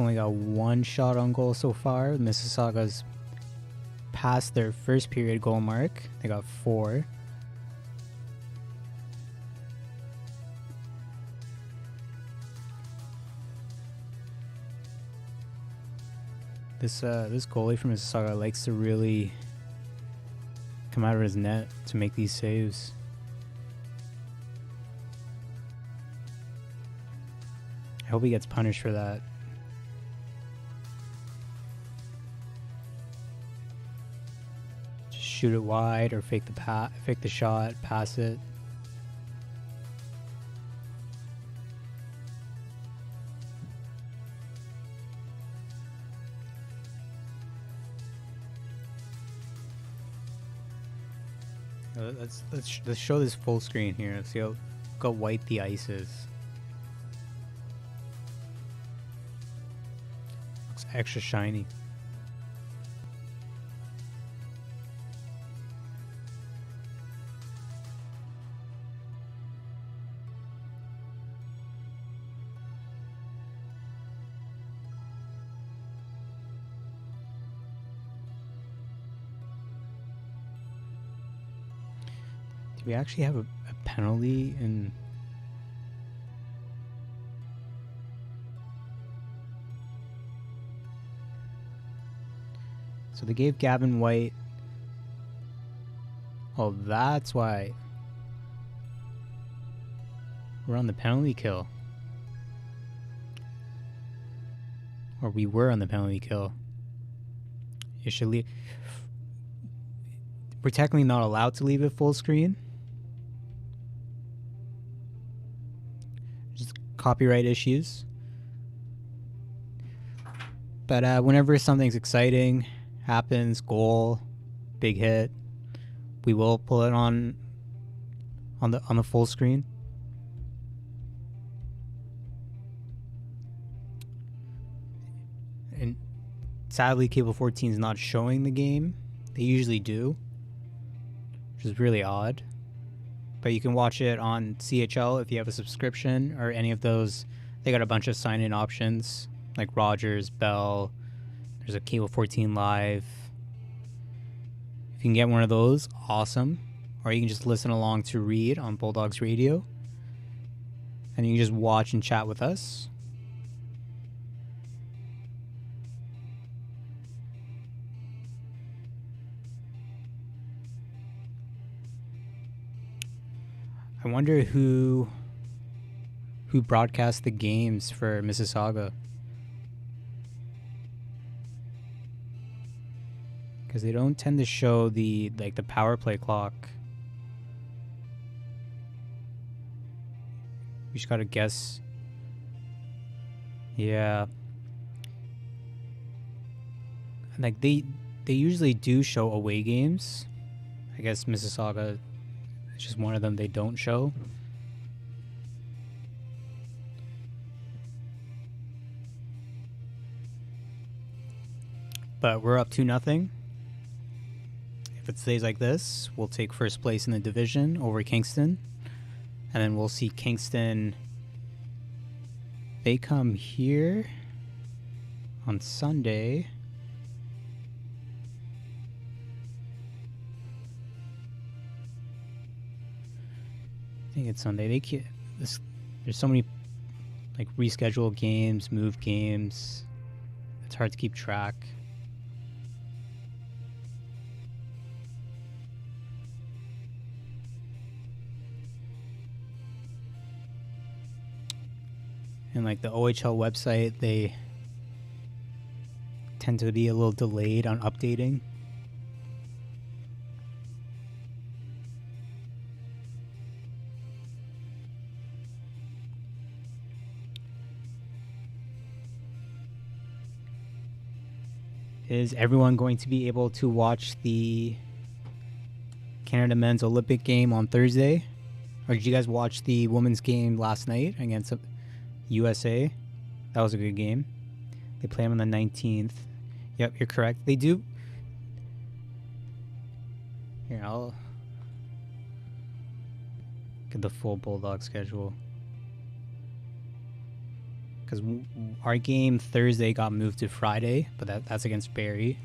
Only got one shot on goal so far. Mississauga's passed their first period goal mark. They got 4. This goalie from Mississauga likes to really come out of his net to make these saves. I hope he gets punished for that. Shoot it wide or fake the shot, pass it. Let's show this full screen here. Let's see how white the ice is. Looks extra shiny. We actually have a penalty in... So they gave Gavin White... Oh, that's why we're on the penalty kill. Or we were on the penalty kill. You should leave... We're technically not allowed to leave it full screen. Copyright issues, but whenever something's exciting happens, goal, big hit, we will pull it on the full screen. And sadly, Cable 14 is not showing the game. They usually do, which is really odd. But you can watch it on CHL if you have a subscription or any of those. They got a bunch of sign-in options like Rogers, Bell. There's a Cable 14 Live. If you can get one of those, awesome. Or you can just listen along to read on Bulldogs Radio. And you can just watch and chat with us. I wonder who broadcasts the games for Mississauga. Because they don't tend to show the power play clock. You just gotta guess. Yeah. Like they usually do show away games. I guess Mississauga is just one of them they don't show. But we're up 2-0. If it stays like this, we'll take first place in the division over Kingston. And then we'll see Kingston. They come here on Sunday. I think it's Sunday. There's so many rescheduled games, moved games. It's hard to keep track. And the OHL website, they tend to be a little delayed on updating. Is everyone going to be able to watch the Canada Men's Olympic game on Thursday? Or did you guys watch the women's game last night against USA? That was a good game. They play them on the 19th. Yep, you're correct. They do. Here, I'll get the full Bulldog schedule. Because our game Thursday got moved to Friday, but that's against Barrie.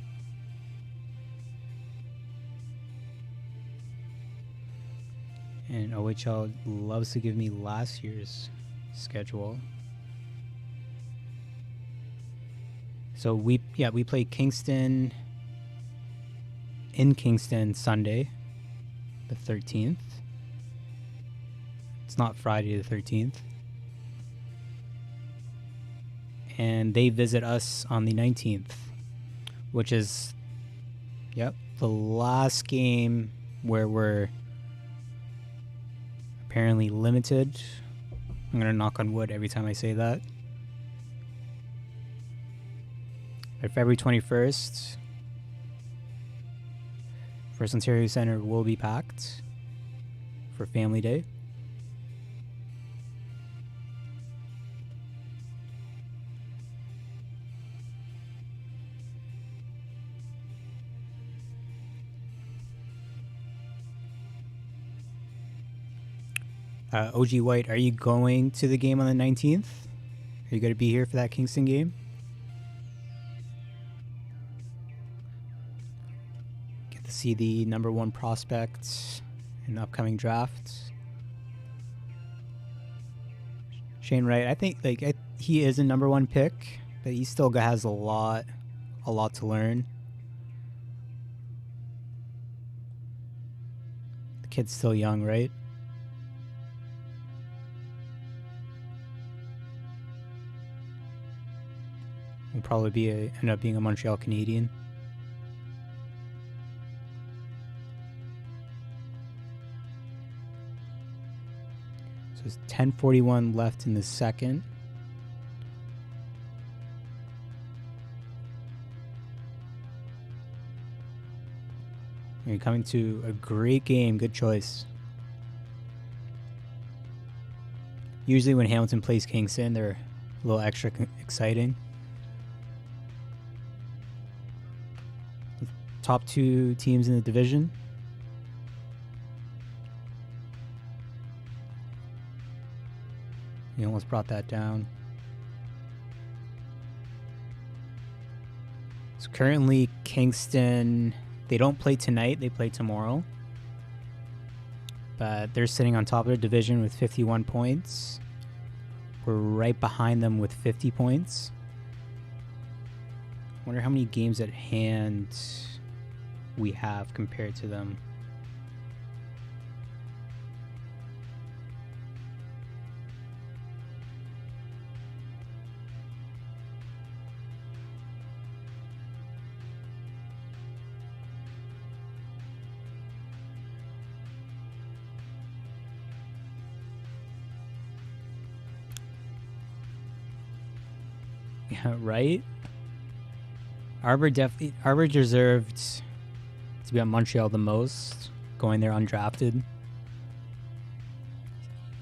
And OHL loves to give me last year's schedule. So we play Kingston in Kingston Sunday, the 13th. It's not Friday the 13th. And they visit us on the 19th, which is, the last game where we're apparently limited. I'm going to knock on wood every time I say that. But February 21st, First Ontario Centre will be packed for Family Day. OG White, are you going to the game on the 19th? Are you going to be here for that Kingston game? Get to see the number one prospect in the upcoming draft. Shane Wright, I think he is a number one pick, but he still has a lot to learn. The kid's still young, right? Will probably end up being a Montreal Canadian. So there's 10:41 left in the second. You're coming to a great game. Good choice. Usually when Hamilton plays Kingston, they're a little extra exciting. Top two teams in the division. You almost brought that down. So currently Kingston They don't play tonight, they play tomorrow. But they're sitting on top of the division with 51 points. We're right behind them with 50 points. I wonder how many games at hand we have compared to them. Yeah, right? Arbor deserved to be at Montreal the most, going there undrafted.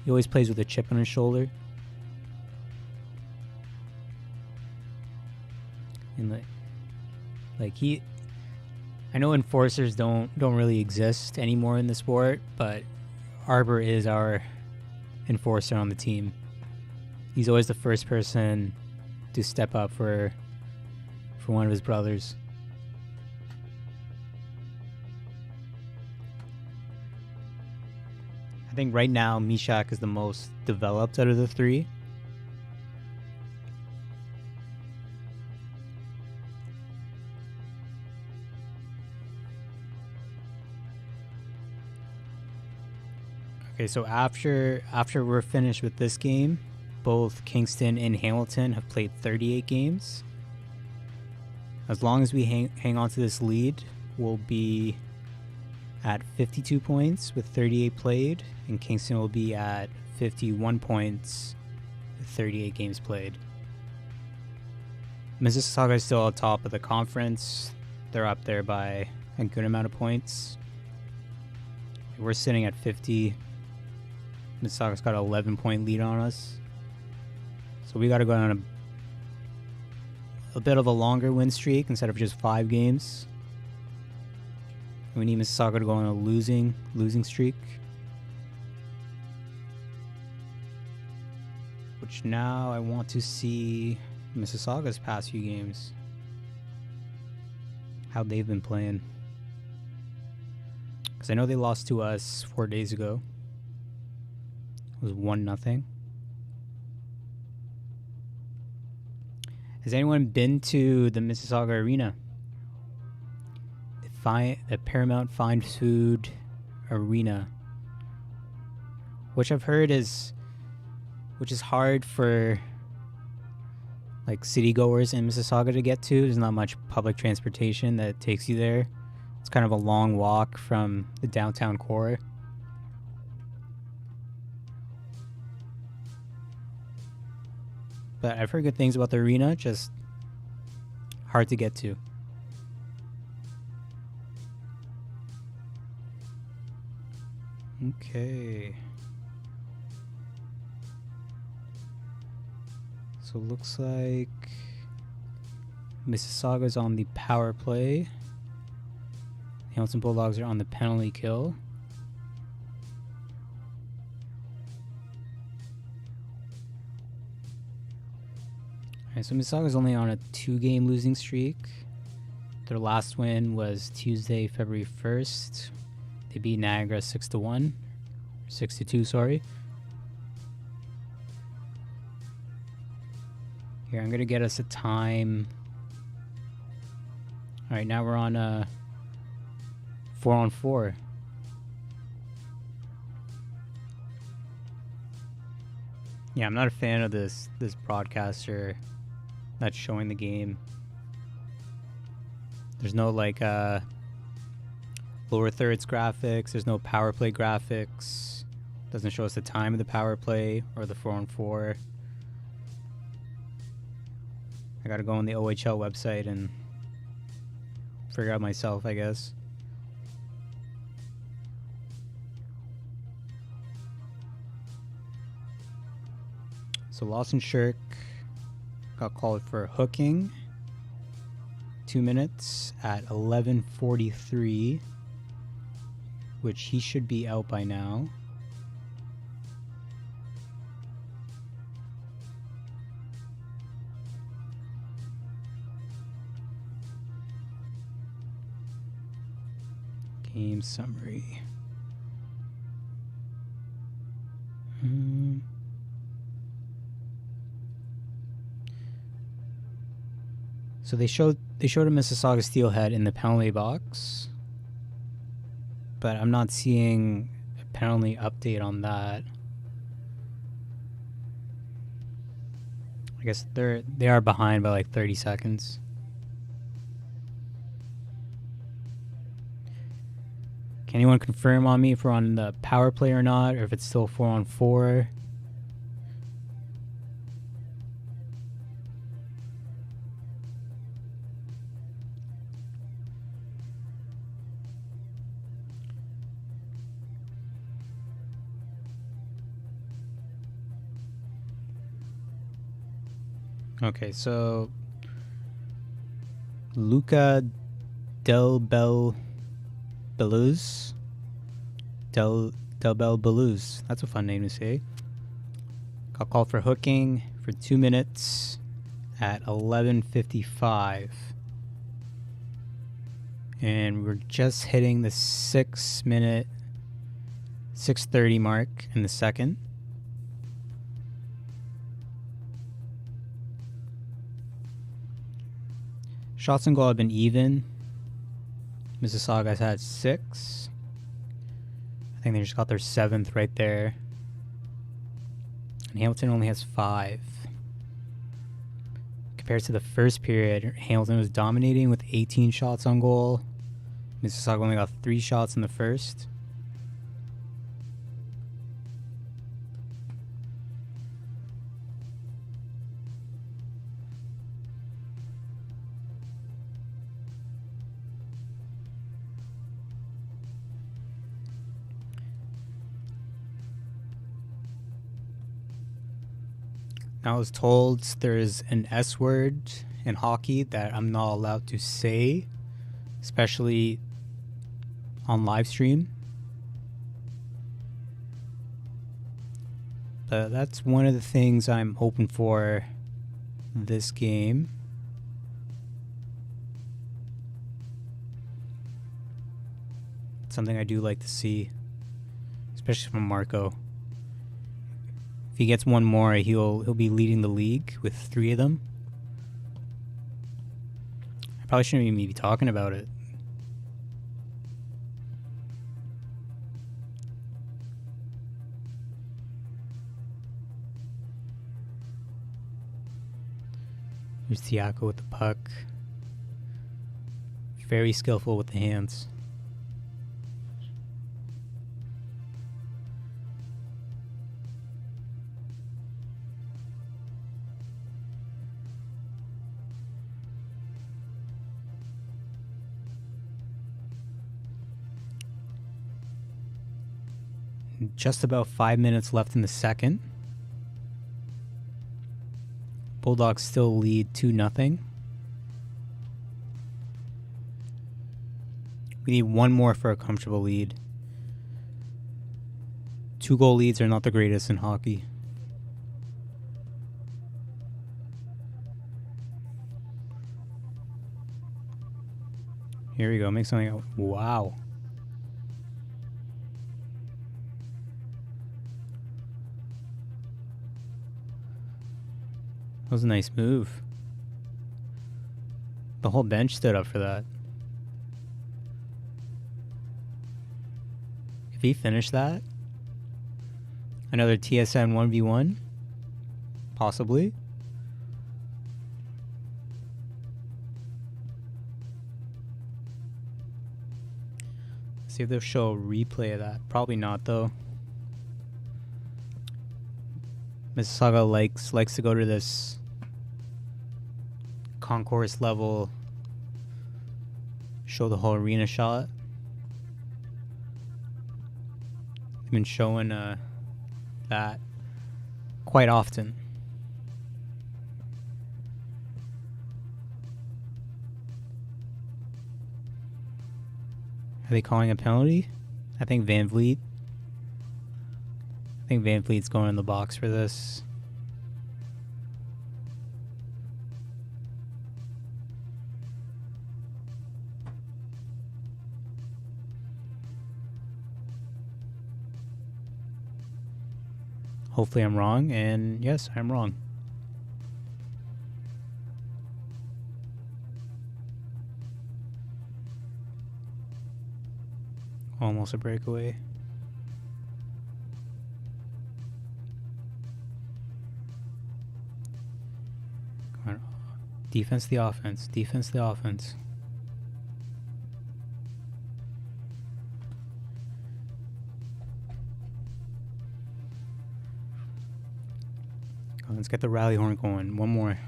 He always plays with a chip on his shoulder. And I know enforcers don't really exist anymore in the sport, but Arbor is our enforcer on the team. He's always the first person to step up for one of his brothers. I think right now Mishak is the most developed out of the three. Okay, so after we're finished with this game, both Kingston and Hamilton have played 38 games. As long as we hang on to this lead, we'll be at 52 points with 38 played, and Kingston will be at 51 points with 38 games played. Mississauga is still at top of the conference. They're up there by a good amount of points. We're sitting at 50. Mississauga's got an 11-point lead on us. So we got to go on a bit of a longer win streak instead of just 5 games. We need Mississauga to go on a losing streak. Which now I want to see Mississauga's past few games. How they've been playing. Because I know they lost to us 4 days ago. It was 1-0. Has anyone been to the Mississauga Arena? The Paramount Fine Food Arena, which I've heard is hard for like city goers in Mississauga to get to. There's not much public transportation that takes you there. It's kind of a long walk from the downtown core. But I've heard good things about the arena, just hard to get to. Okay. So it looks like Mississauga's on the power play. Hamilton Bulldogs are on the penalty kill. Alright, so Mississauga's only on a 2-game losing streak. Their last win was Tuesday, February 1st. They beat Niagara 6-1. 6-2, sorry. Here, I'm going to get us a time. Alright, now we're on 4-on-4. Yeah, I'm not a fan of this broadcaster that's showing the game. There's no like lower thirds graphics. There's no power play graphics. Doesn't show us the time of the power play or the 4-on-4. I gotta go on the OHL website and figure out myself, I guess. So Lawson Shirk got called for hooking. 2 minutes at 11:43, which he should be out by now. game summary. So they showed a Mississauga Steelhead in the penalty box, but I'm not seeing a penalty update on that. I guess they are behind by like 30 seconds. Can anyone confirm on me if we're on the power play or not, or if it's still 4-on-4? Okay, so Luca Del Bel Beluz. Del Bel Beluz. That's a fun name to say. Got called for hooking for 2 minutes at 11:55. And we're just hitting the 6-minute, 6:30 mark in the second. Shots on goal have been even. Mississauga's had 6. I think they just got their 7th right there. And Hamilton only has 5. Compared to the first period, Hamilton was dominating with 18 shots on goal. Mississauga only got 3 shots in the first. I was told there's an S word in hockey that I'm not allowed to say, especially on live stream. But that's one of the things I'm hoping for this game. It's something I do like to see, especially from Marco. If he gets one more, he'll be leading the league with 3 of them. I probably shouldn't even be talking about it. Here's Tiako with the puck. Very skillful with the hands. Just about 5 minutes left in the second. Bulldogs still lead 2-0. We need one more for a comfortable lead. 2-goal leads are not the greatest in hockey. Here we go. Make something. Wow. That was a nice move. The whole bench stood up for that. If he finished that, another TSN 1v1, possibly. See if they'll show a replay of that. Probably not, though. Mississauga likes to go to this concourse level, show the whole arena shot. They've been showing that quite often. Are they calling a penalty? I think Van Vliet's going in the box for this. Hopefully I'm wrong, and yes, I'm wrong. Almost a breakaway. Come on. Defense the offense. Defense the offense. Let's get the rally horn going. One more.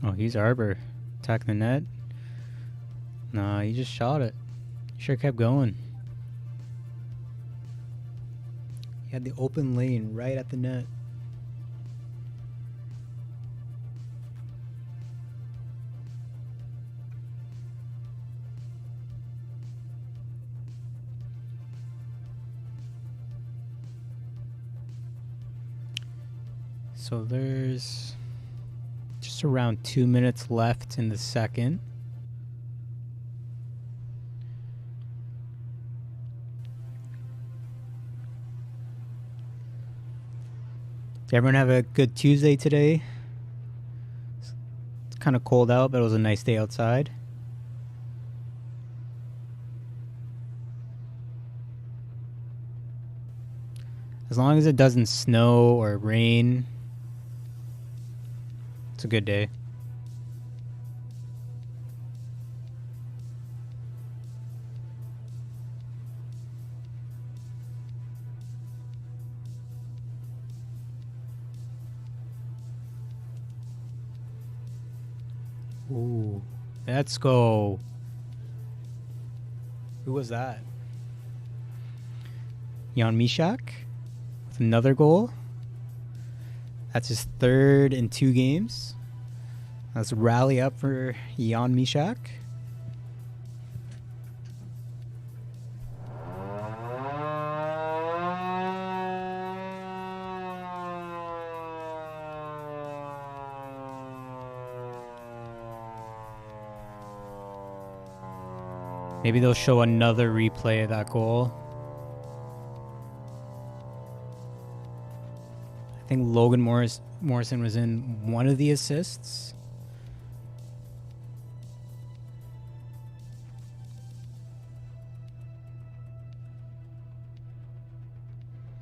Oh, he's Arbor. Attacking the net. Nah, he just shot it. Sure kept going. He had the open lane right at the net. So there's just around 2 minutes left in the second. Did everyone have a good Tuesday today? It's kind of cold out, but it was a nice day outside. As long as it doesn't snow or rain, it's a good day. Ooh, let's go. Who was that? Jan Mishak with another goal. That's his third in 2 games. Let's rally up for Jan Mishak. Maybe they'll show another replay of that goal. I think Logan Morrison was in one of the assists.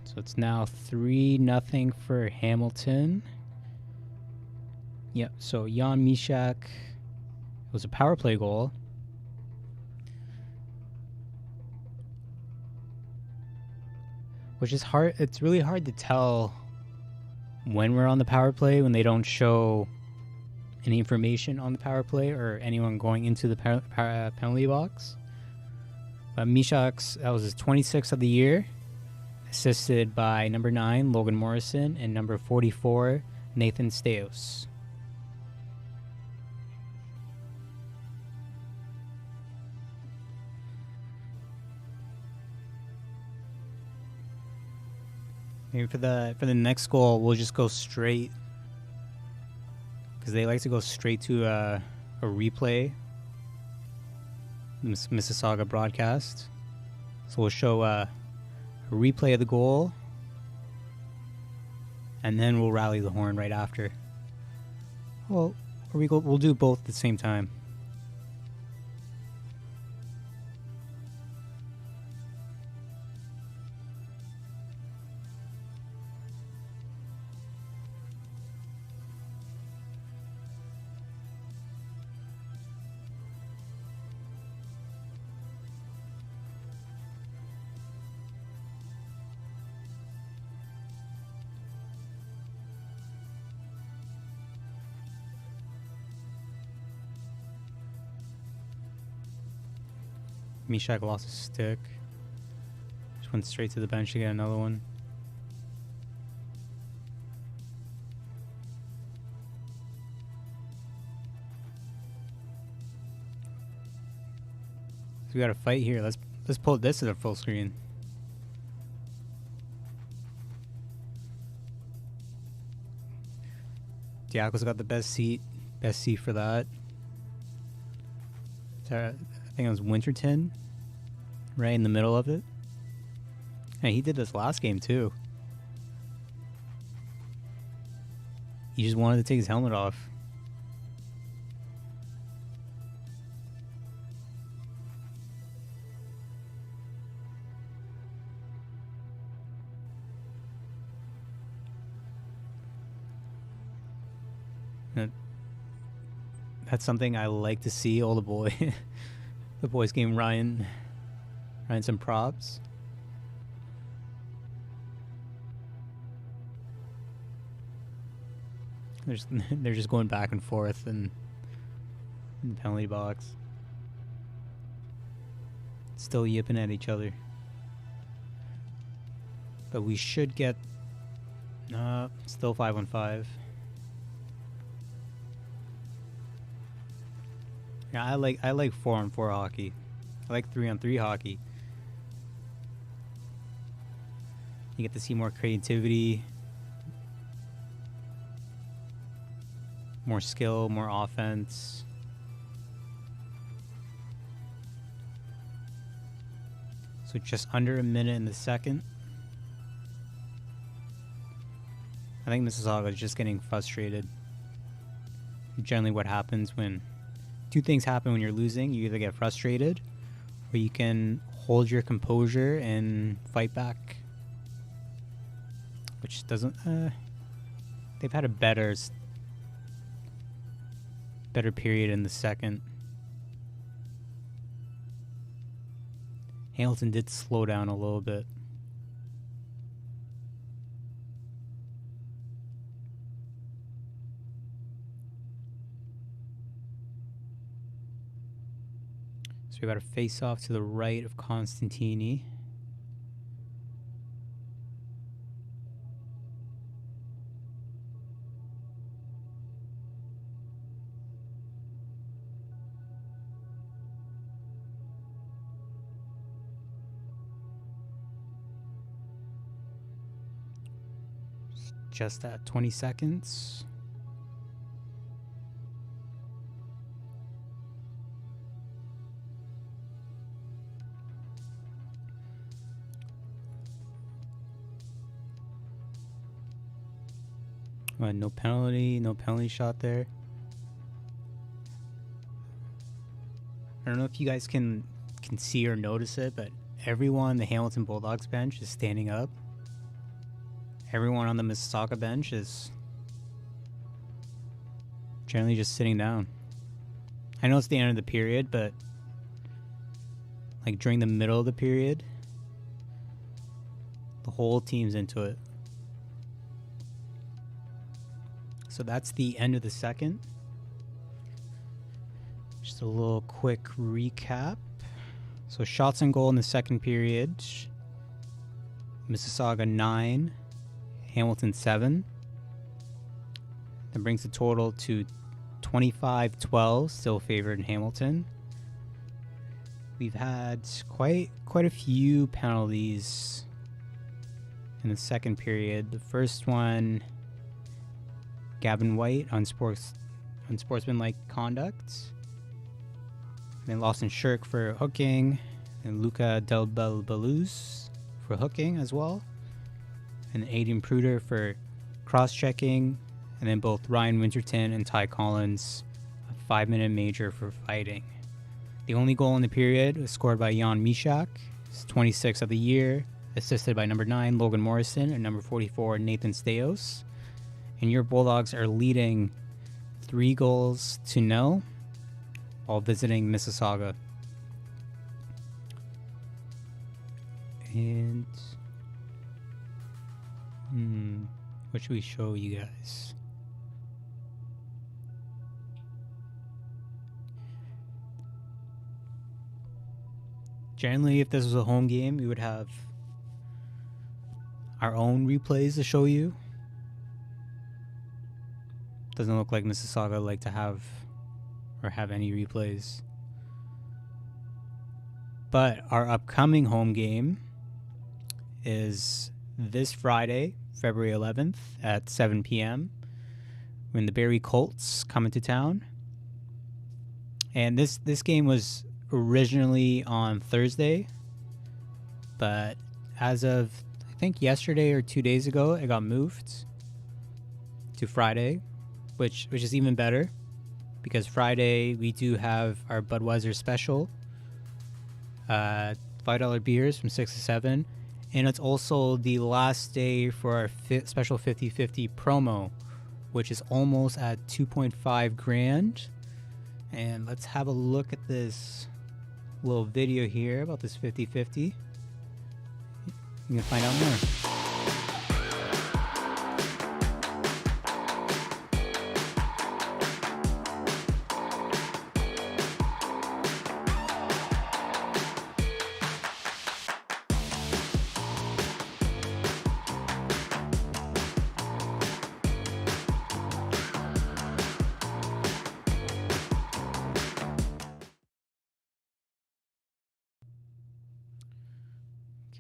So it's now 3-0 for Hamilton. Yep, so Jan Mishak, it was a power play goal. Which is hard. It's really hard to tell when we're on the power play when they don't show any information on the power play or anyone going into the penalty box. But Mishak's, that was his 26th of the year, assisted by number 9, Logan Morrison, and number 44, Nathan Steos. Maybe for the next goal, we'll just go straight, because they like to go straight to a replay, the Mississauga broadcast. So we'll show a replay of the goal, and then we'll rally the horn right after. Well, we'll do both at the same time. Mishak lost his stick. Just went straight to the bench to get another one. So we got a fight here. Let's pull this to the full screen. Diaco's got the best seat for that. So I think it was Winterton, right in the middle of it. Hey, he did this last game too. He just wanted to take his helmet off. That's something I like to see. All the boys gave Ryan some props. They're just going back and forth in the penalty box, still yipping at each other. But we should get still 5-on-5. Yeah, I like 4-on-4 hockey. I like 3-on-3 hockey. You get to see more creativity, more skill, more offense. So just under a minute in the second. I think Mississauga is just getting frustrated. Generally what happens when two things happen when you're losing. You either get frustrated or you can hold your composure and fight back. Which doesn't... they've had a better period in the second. Hamilton did slow down a little bit. So we got a face off to the right of Constantini. Just at 20 seconds. No penalty shot there. I don't know if you guys can see or notice it, but everyone on the Hamilton Bulldogs bench is standing up. Everyone on the Mississauga bench is generally just sitting down. I know it's the end of the period, but like during the middle of the period, the whole team's into it. So that's the end of the second. Just a little quick recap. So shots on goal in the second period. Mississauga 9, Hamilton 7. That brings the total to 25-12, still favored in Hamilton. We've had quite a few penalties in the second period. The first one, Gavin White, unsportsmanlike conduct. Then Lawson Shirk for hooking, and Luca Del Baluz for hooking as well, and Aiden Pruder for cross-checking, and then both Ryan Winterton and Ty Collins a 5-minute major for fighting. The only goal in the period was scored by Jan Mishak, his 26th of the year, assisted by number 9 Logan Morrison and number 44 Nathan Steos. And your Bulldogs are leading 3-0 while visiting Mississauga. And what should we show you guys? Generally, if this was a home game, we would have our own replays to show you. Doesn't look like Mississauga like to have any replays. But our upcoming home game is this Friday, February 11th at 7 p.m. when the Barrie Colts come into town. And this game was originally on Thursday, but as of I think yesterday or 2 days ago, it got moved to Friday, which is even better because Friday we do have our Budweiser special, $5 beers from 6 to 7, and it's also the last day for our special 50/50 promo, which is almost at 2.5 grand. And let's have a look at this little video here about this 50/50. You can find out more.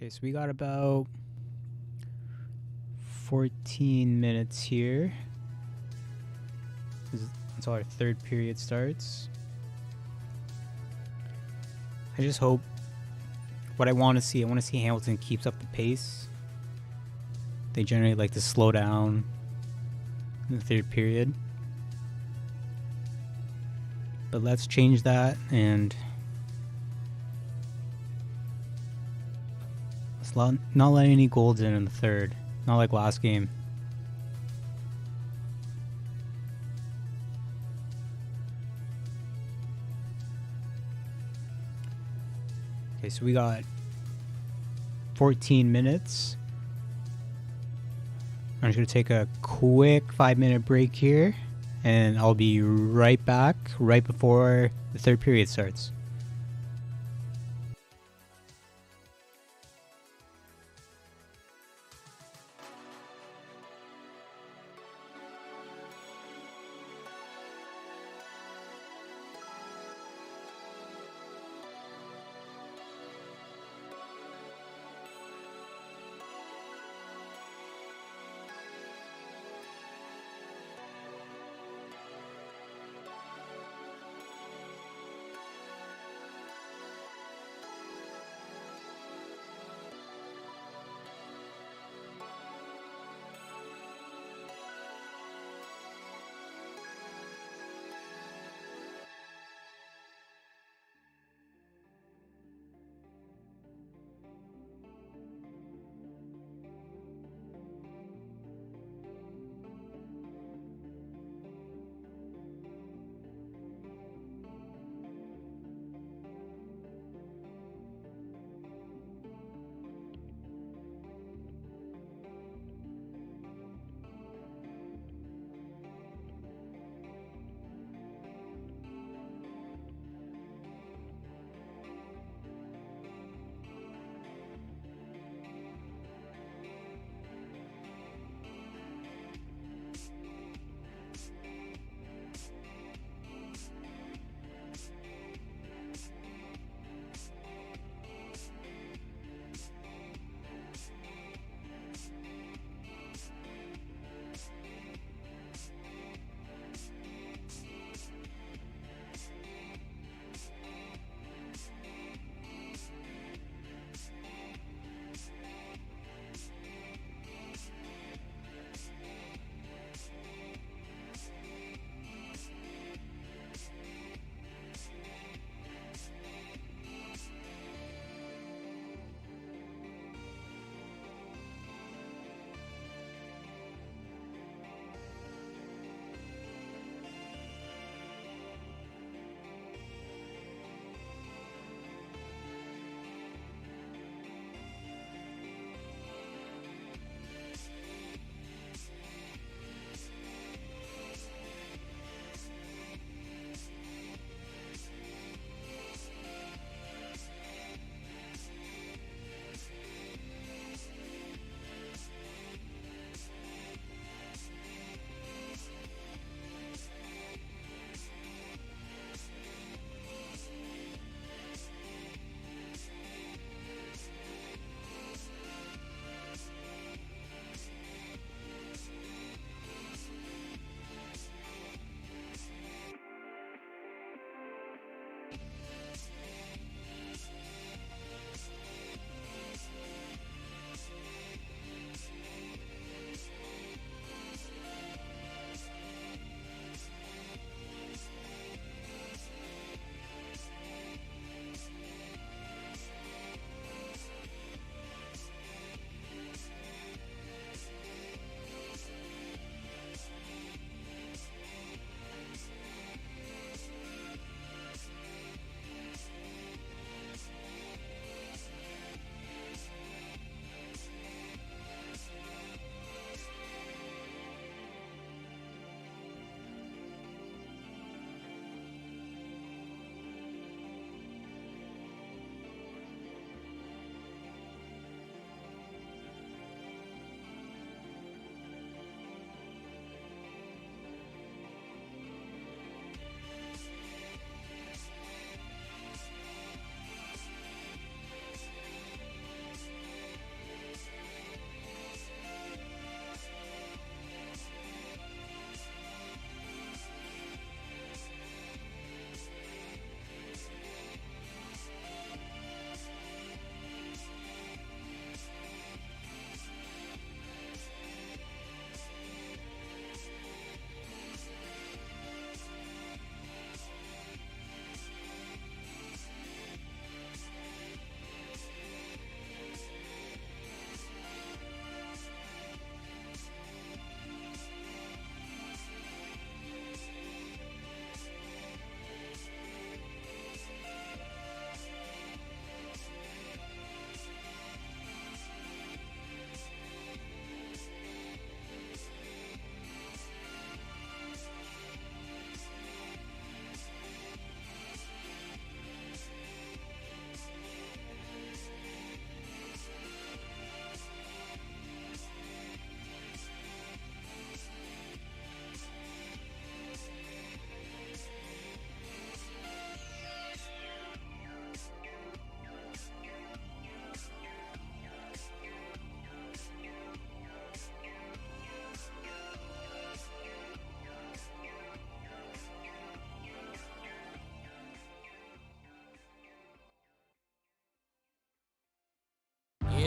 Okay, so we got about 14 minutes here until our third period starts. I just hope what I want to see Hamilton keeps up the pace. They generally like to slow down in the third period. But let's change that and not let any goals in the third. Not like last game. Okay, so we got 14 minutes. I'm just going to take a quick 5-minute break here, and I'll be right back right before the third period starts.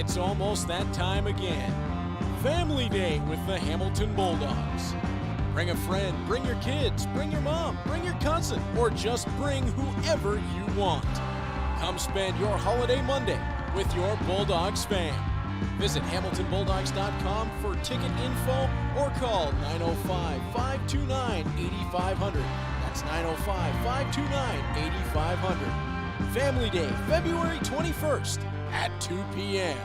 It's almost that time again. Family Day with the Hamilton Bulldogs. Bring a friend, bring your kids, bring your mom, bring your cousin, or just bring whoever you want. Come spend your holiday Monday with your Bulldogs fam. Visit HamiltonBulldogs.com for ticket info or call 905-529-8500. That's 905-529-8500. Family Day, February 21st at 2 p.m.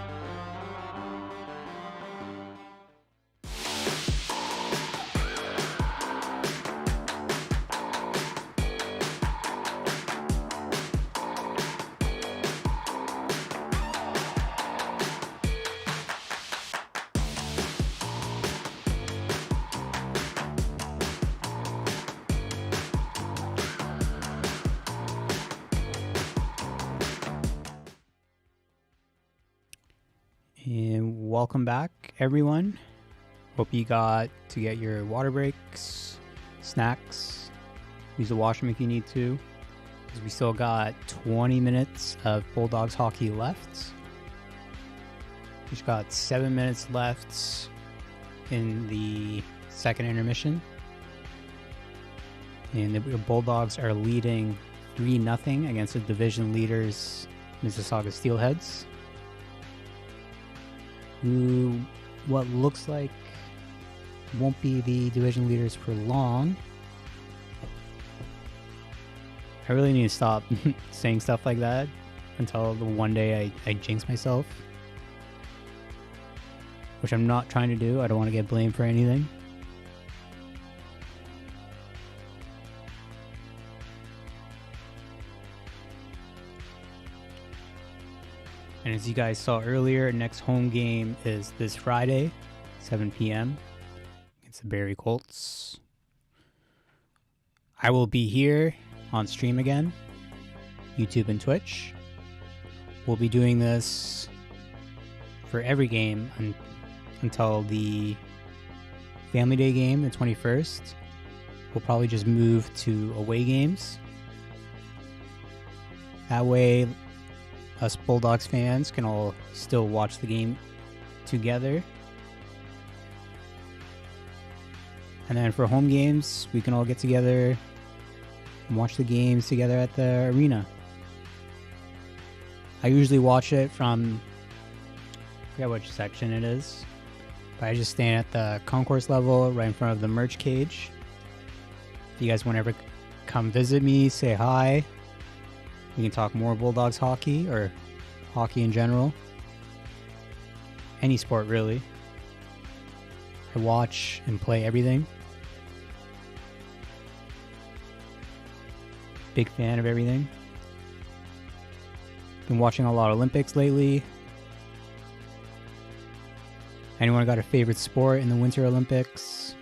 And welcome back, everyone. Hope you got to get your water breaks, snacks, use the washroom if you need to, because we still got 20 minutes of Bulldogs hockey left. We've got 7 minutes left in the second intermission. And the Bulldogs are leading 3-0 against the division leaders, Mississauga Steelheads, who what looks like won't be the division leaders for long. I really need to stop saying stuff like that until the one day I jinx myself, which I'm not trying to do. I don't want to get blamed for anything. And as you guys saw earlier, next home game is this Friday, 7 p.m. against the Barrie Colts. I will be here on stream again, YouTube and Twitch. We'll be doing this for every game until the Family Day game, the 21st. We'll probably just move to away games. That way, us Bulldogs fans can all still watch the game together. And then for home games, we can all get together and watch the games together at the arena. I usually watch it from, I forget which section it is, but I just stand at the concourse level right in front of the merch cage. If you guys want to ever come visit me, say hi. We can talk more Bulldogs hockey or hockey in general. Any sport, really. I watch and play everything. Big fan of everything. Been watching a lot of Olympics lately. Anyone got a favorite sport in the Winter Olympics?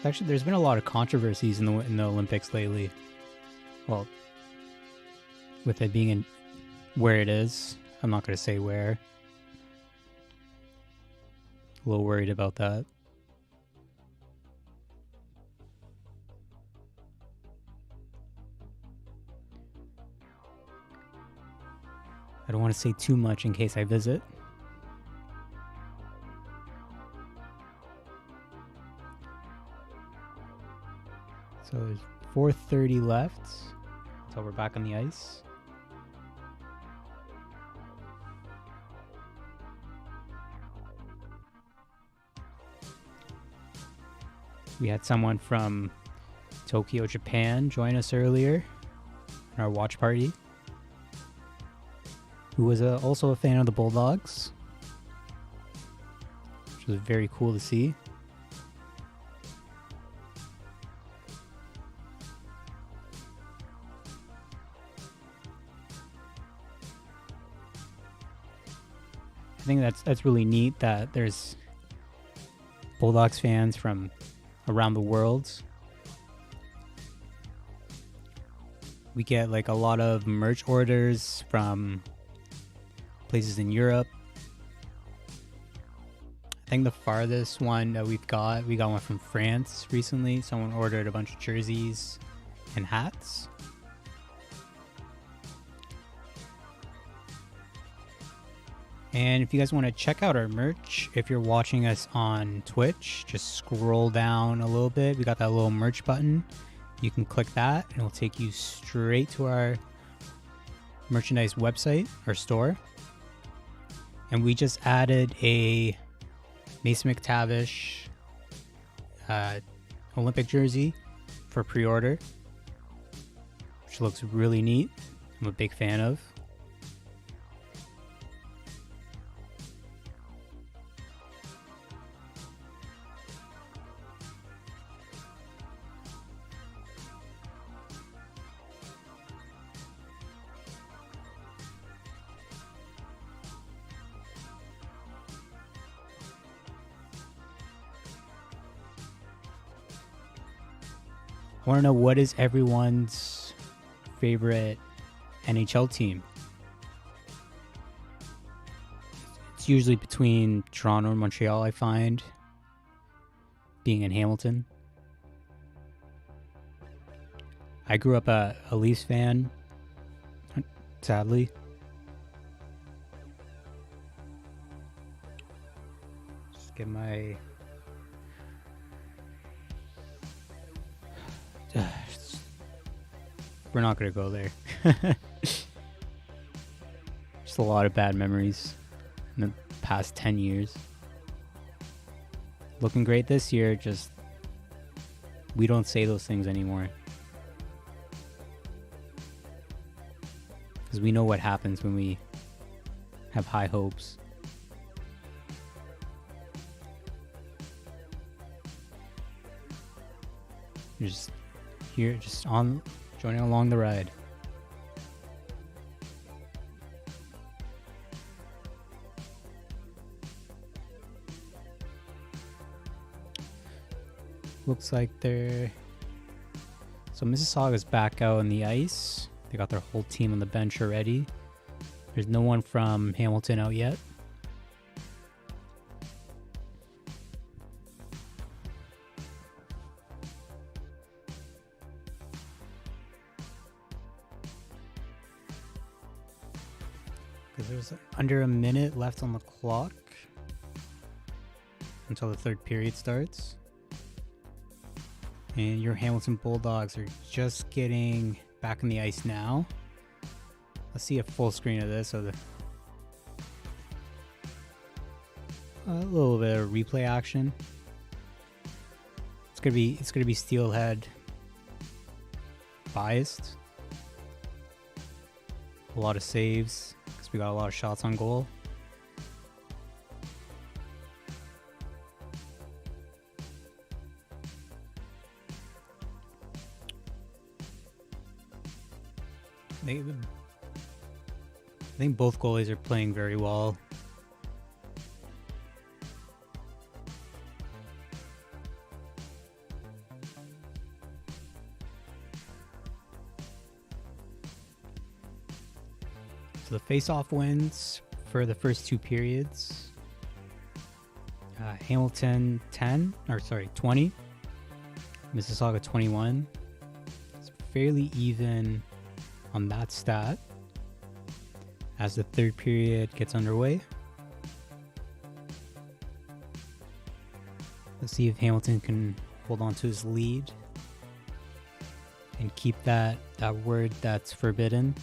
Actually, there's been a lot of controversies in the Olympics lately. Well, with it being in where it is. I'm not going to say where. A little worried about that. I don't want to say too much in case I visit. So there's 4:30 left until we're back on the ice. We had someone from Tokyo, Japan join us earlier in our watch party, who was also a fan of the Bulldogs, which was very cool to see. I think that's really neat that there's Bulldogs fans from around the world. We get like a lot of merch orders from places in Europe. I think the farthest one that we got one from France recently. Someone ordered a bunch of jerseys and hats. And if you guys want to check out our merch, if you're watching us on Twitch, just scroll down a little bit. We got that little merch button. You can click that and it'll take you straight to our merchandise website or store. And we just added a Mason McTavish Olympic jersey for pre-order, which looks really neat. I'm a big fan of. I want to know, what is everyone's favorite NHL team? It's usually between Toronto and Montreal, I find, being in Hamilton. I grew up a Leafs fan, sadly. Just get my... We're not going to go there. Just a lot of bad memories in the past 10 years. Looking great this year, just we don't say those things anymore. Because we know what happens when we have high hopes. You're just here, just on, joining along the ride. Looks like they're... So Mississauga's back out on the ice. They got their whole team on the bench already. There's no one from Hamilton out yet. Because there's under a minute left on the clock until the third period starts. And your Hamilton Bulldogs are just getting back on the ice now. Let's see a full screen of this. So a little bit of replay action. It's gonna be Steelhead biased. A lot of saves because we got a lot of shots on goal. I think both goalies are playing very well. So the face-off wins for the first two periods. Hamilton 20, Mississauga 21. It's fairly even on that stat as the third period gets underway. Let's see if Hamilton can hold on to his lead and keep that word that's forbidden.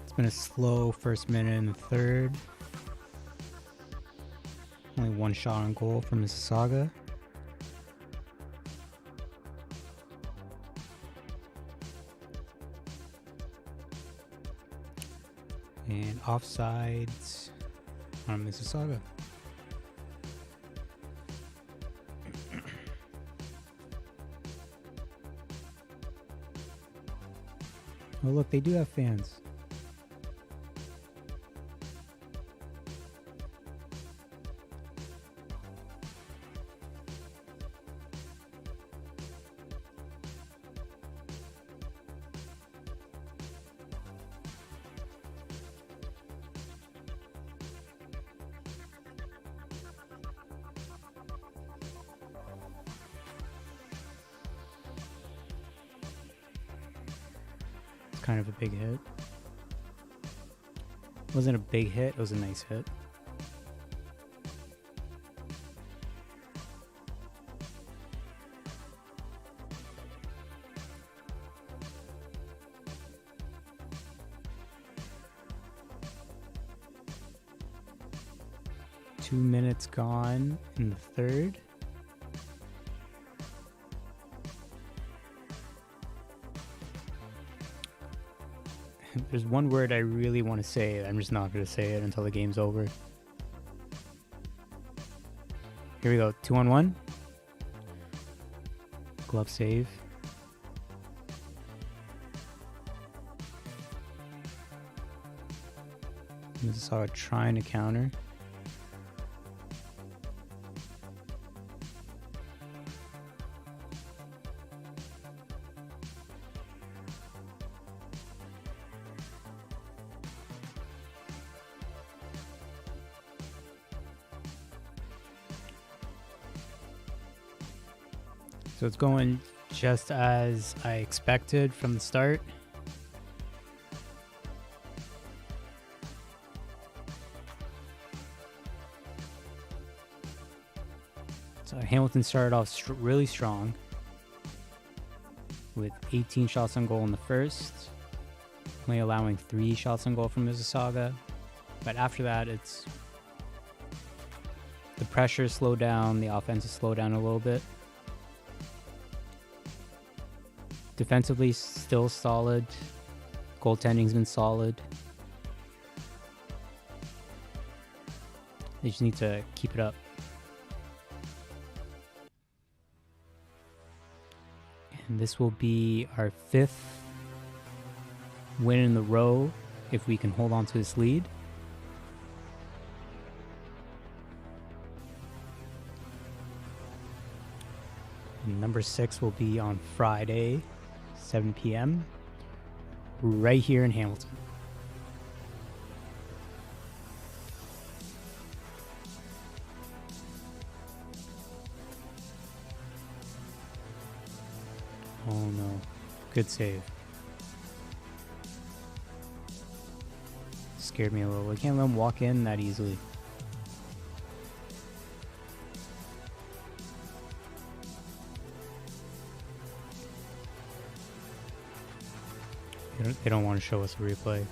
It's been a slow first minute and the third. Only one shot on goal from Mississauga. And offsides on Mississauga. Oh, look, they do have fans. Kind of a big hit. Wasn't a big hit, it was a nice hit. Two minutes gone in the third. There's one word I really want to say. I'm just not going to say it until the game's over. Here we go. 2-on-1. Glove save. Mississauga trying to counter. So it's going just as I expected from the start. So Hamilton started off really strong with 18 shots on goal in the first, only allowing 3 shots on goal from Mississauga. But after that, it's the pressure slowed down, the offense has slowed down a little bit. Defensively, still solid. Goaltending's been solid. They just need to keep it up. And this will be our 5th win in the row if we can hold on to this lead. And number 6 will be on Friday, 7 p.m. right here in Hamilton. Oh no, good save. Scared me a little. I can't let him walk in that easily. They don't want to show us a replay.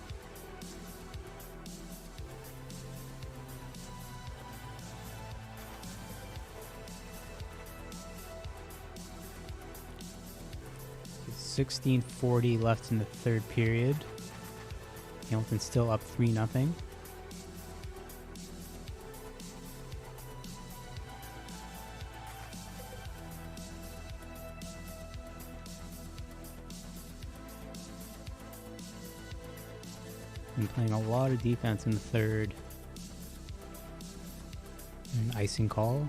It's 16:40 left in the third period. Hamilton's still up 3-0. Been playing a lot of defense in the third. An icing call.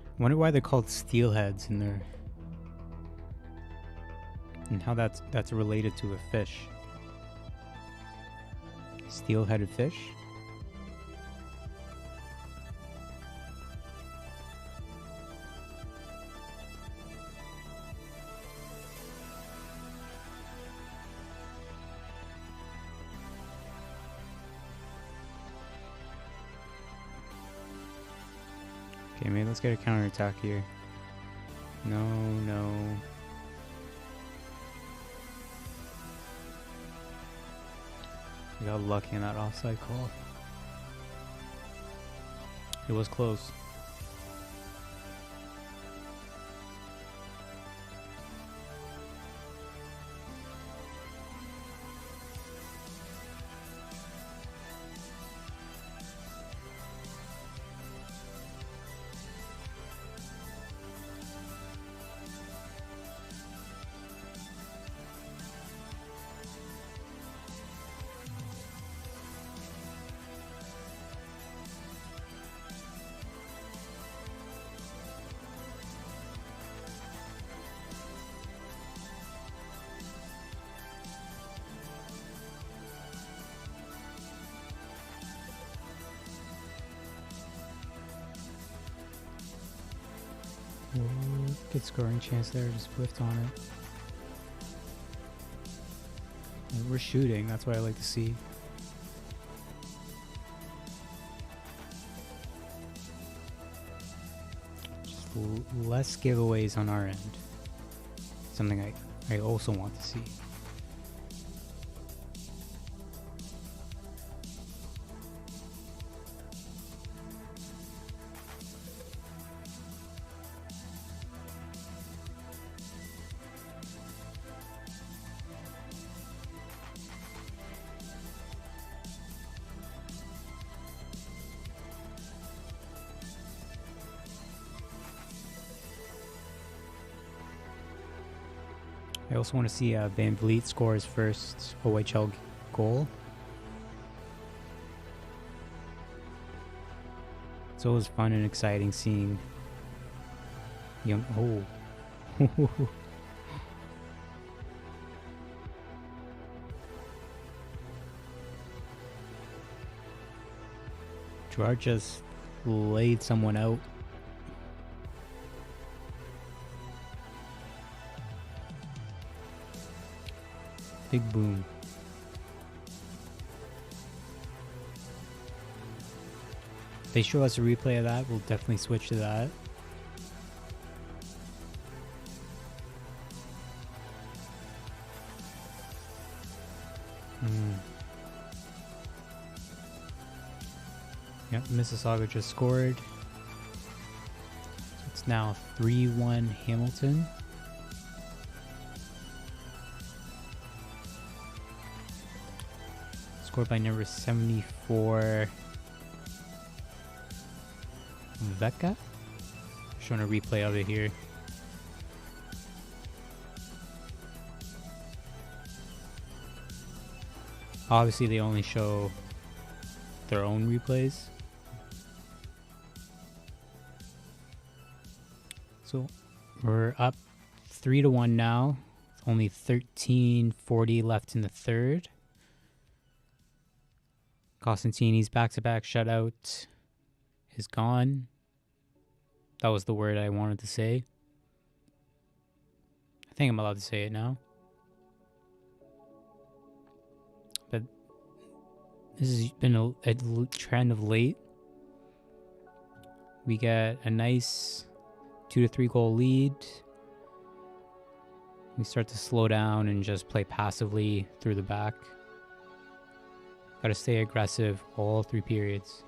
I wonder why they're called steelheads in there. And how that's related to a fish. Steel-headed fish. Okay, maybe let's get a counterattack here. No. We got lucky in that offside call. It was close. Good scoring chance there, just whiffed on it. And we're shooting, that's what I like to see. Just less giveaways on our end. Something I also want to see. I also want to see Van Vliet score his first OHL goal. It's always fun and exciting seeing young. Oh. Gerard just laid someone out. Big boom. If they show us a replay of that, we'll definitely switch to that. Yep, Mississauga just scored. So it's now 3-1 Hamilton. Scored by number 74, Vecca. Showing a replay of it here. Obviously, they only show their own replays. So we're up 3-1 now. Only 13:40 left in the third. Costantini's back-to-back shutout is gone. That was the word I wanted to say. I think I'm allowed to say it now. But this has been a trend of late. We get a nice 2 to 3 goal lead. We start to slow down and just play passively through the back. Gotta stay aggressive all 3 periods.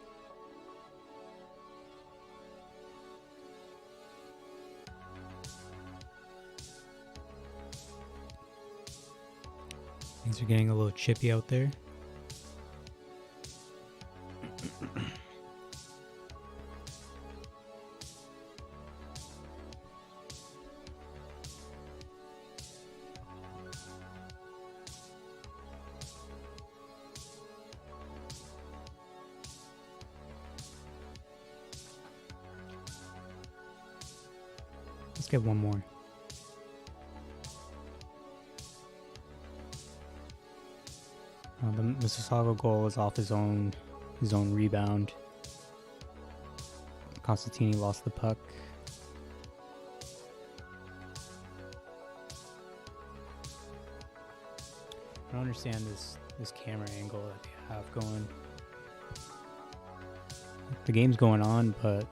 Things are getting a little chippy out there. Let's get one more. The Mississauga goal is off his own rebound. Costantini lost the puck. I don't understand this camera angle that they have going. The game's going on, but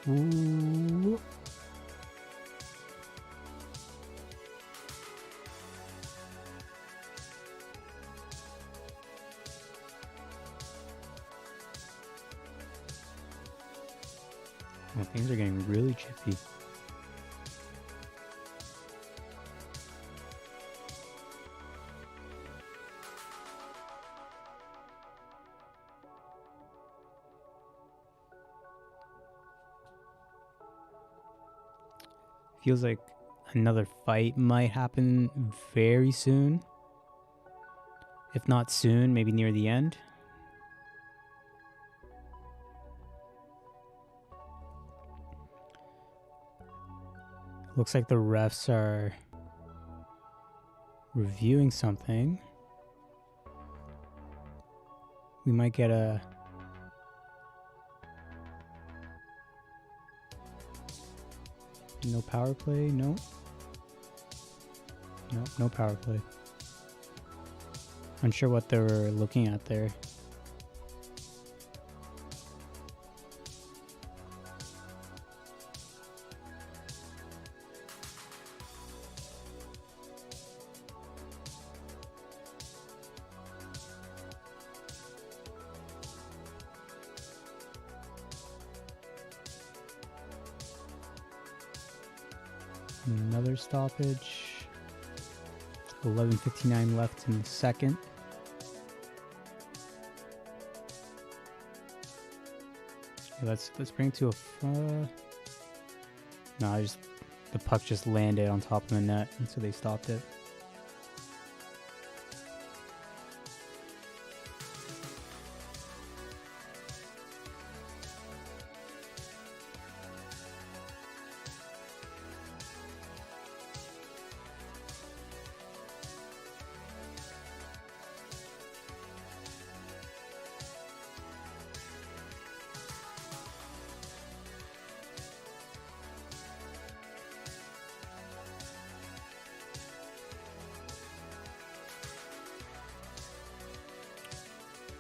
ooh. Well, things are getting really chippy. Feels like another fight might happen very soon. If not soon, maybe near the end. Looks like the refs are reviewing something. We might get a... No power play? No? No, no power play. Unsure what they were looking at there. Another stoppage. 11:59 left in the second. Yeah, let's bring it to a. No, the puck just landed on top of the net, and so they stopped it.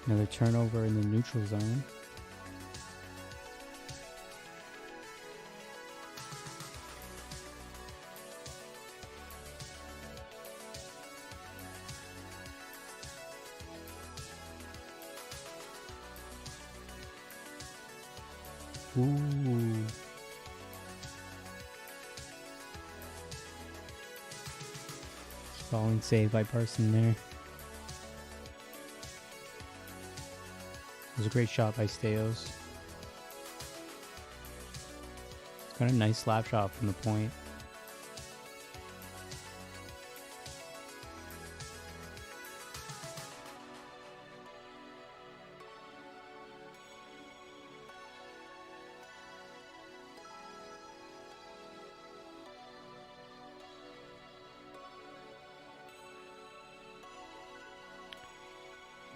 Another turnover in the neutral zone. Ooh. Falling save by Parson there. It was a great shot by Steos. Got a nice slap shot from the point.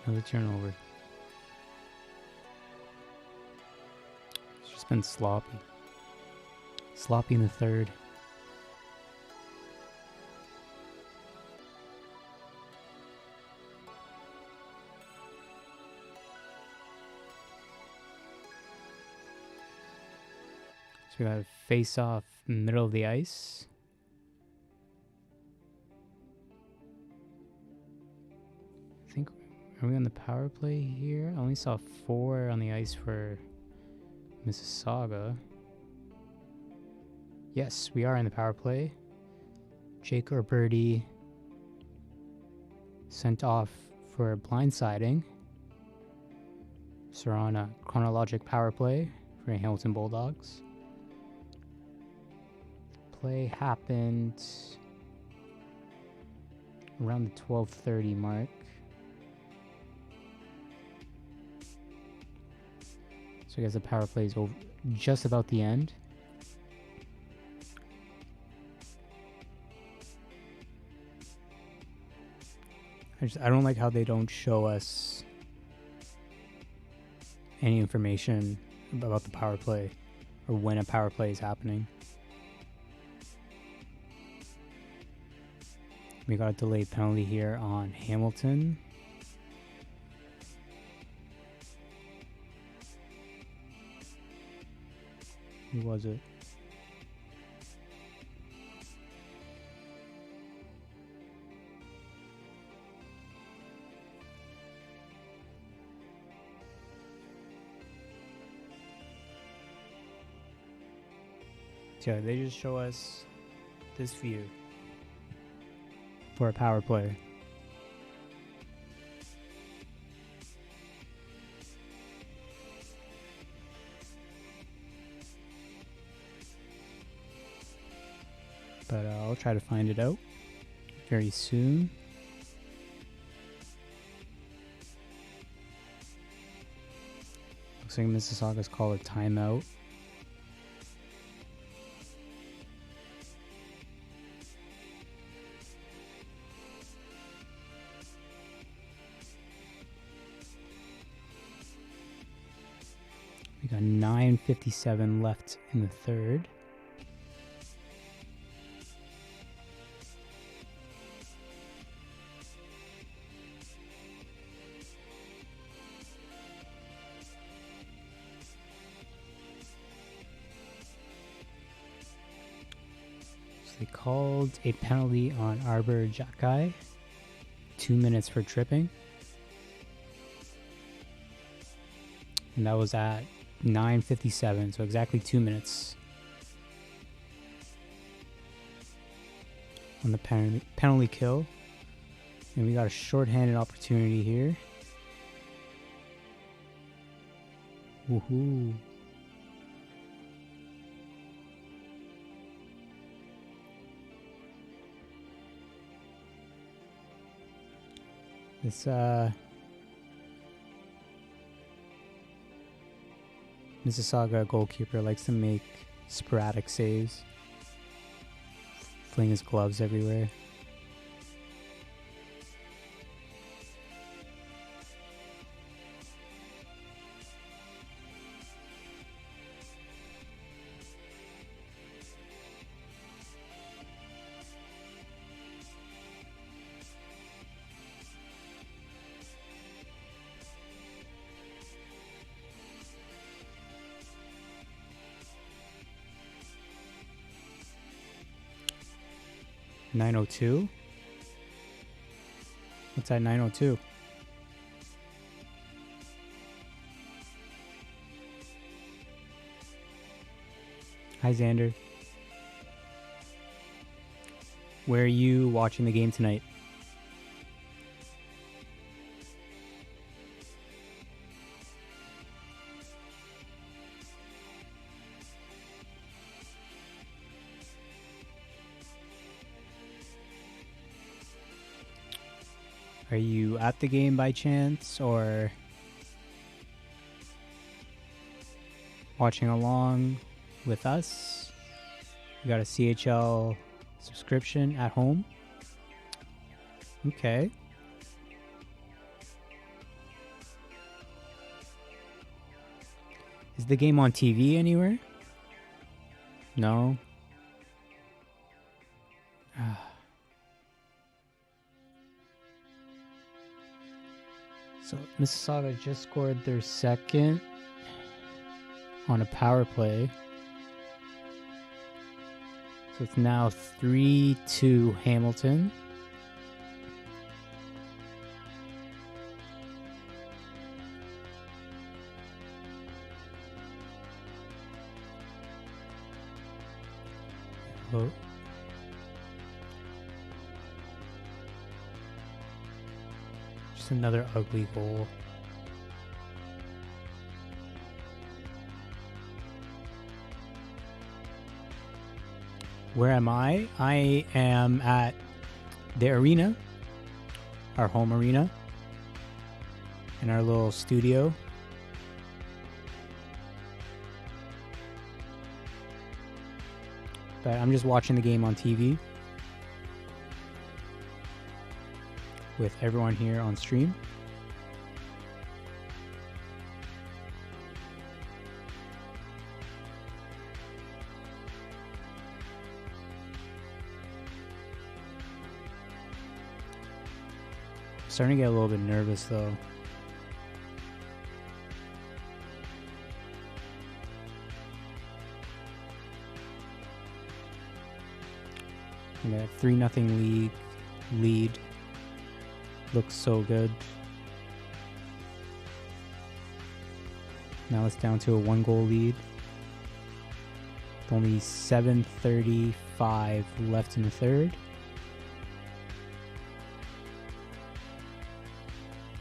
Another turnover. It's just been sloppy. Sloppy in the third. So we got a face off middle of the ice. I think, are we on the power play here? I only saw 4 on the ice for Mississauga. Yes, we are in the power play. Jake or Birdie sent off for blindsiding. So we're on a chronologic power play for Hamilton Bulldogs. Play happened around the 12:30 mark. So I guess the power play is over, just about the end. I don't like how they don't show us any information about the power play or when a power play is happening. We got a delayed penalty here on Hamilton. Who was it? So they just show us this view for a power play. but I'll try to find it out very soon. Looks like Mississauga's called a timeout. We got 9:57 left in the third. So they called a penalty on Arbor Jakai. 2 minutes for tripping. And that was at 9:57, so exactly 2 minutes on the penalty kill. And we got a shorthanded opportunity here. Woohoo. This Mississauga goalkeeper likes to make sporadic saves, fling his gloves everywhere. .902? What's that 902? Hi Xander. Where are you watching the game tonight? Are you at the game by chance, or watching along with us? You got a CHL subscription at home? Okay. Is the game on TV anywhere? No. So Mississauga just scored their second on a power play. So it's now 3-2 Hamilton. Oh. Another ugly goal. Where am I? I am at the arena, our home arena, in our little studio. But I'm just watching the game on TV with everyone here on stream. Starting to get a little bit nervous though. We got a 3-0 lead. Looks so good. Now it's down to a 1-goal lead. With only 7:35 left in the third.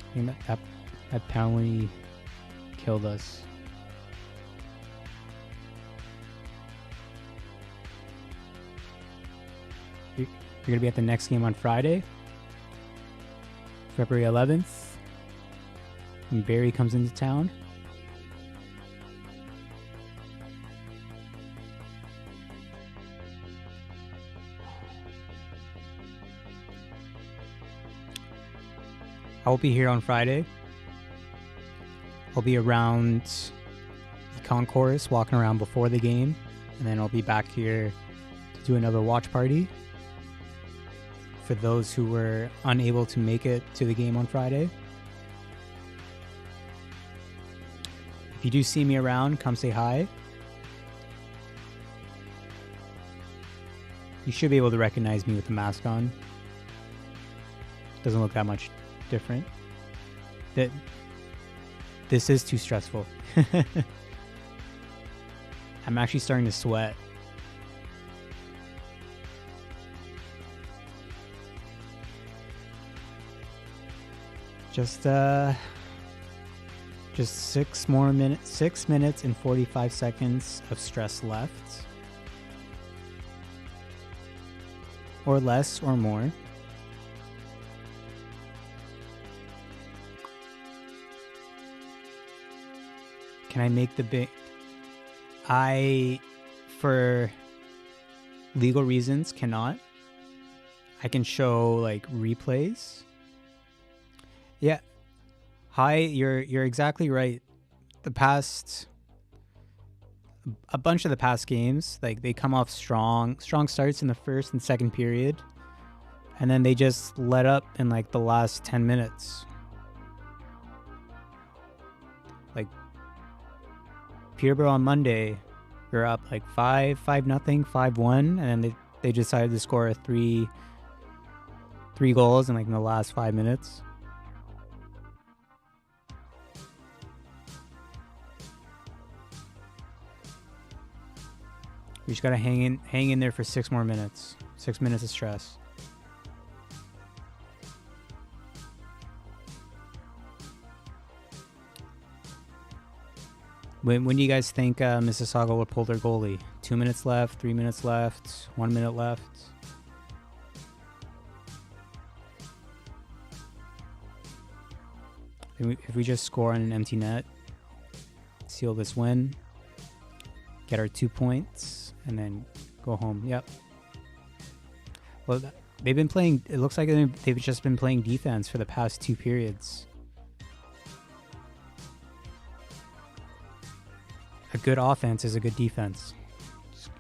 I think that penalty killed us. You're going to be at the next game on Friday, February 11th, when Barrie comes into town. I will be here on Friday. I'll be around the concourse, walking around before the game, and then I'll be back here to do another watch party for those who were unable to make it to the game on Friday. If you do see me around, come say hi. You should be able to recognize me with the mask on. Doesn't look that much different. This is too stressful. I'm actually starting to sweat. Just 6 minutes and 45 seconds of stress left. Or less or more. Can I make the big... for legal reasons, cannot. I can show, like, replays. Yeah. Hi, you're exactly right. A bunch of the past games, like, they come off strong starts in the first and second period, and then they just let up in, like, the last 10 minutes. Like, Peterborough on Monday, we were up like 5-0, 5-1, and then they decided to score three goals in like in the last 5 minutes. We just gotta hang in there for 6 more minutes. 6 minutes of stress. When do you guys think Mississauga will pull their goalie? 2 minutes left, 3 minutes left, 1 minute left? If we just score on an empty net, seal this win, get our 2 points, and then go home. Yep. Well, they've been playing... It looks like they've just been playing defense for the past 2 periods. A good offense is a good defense.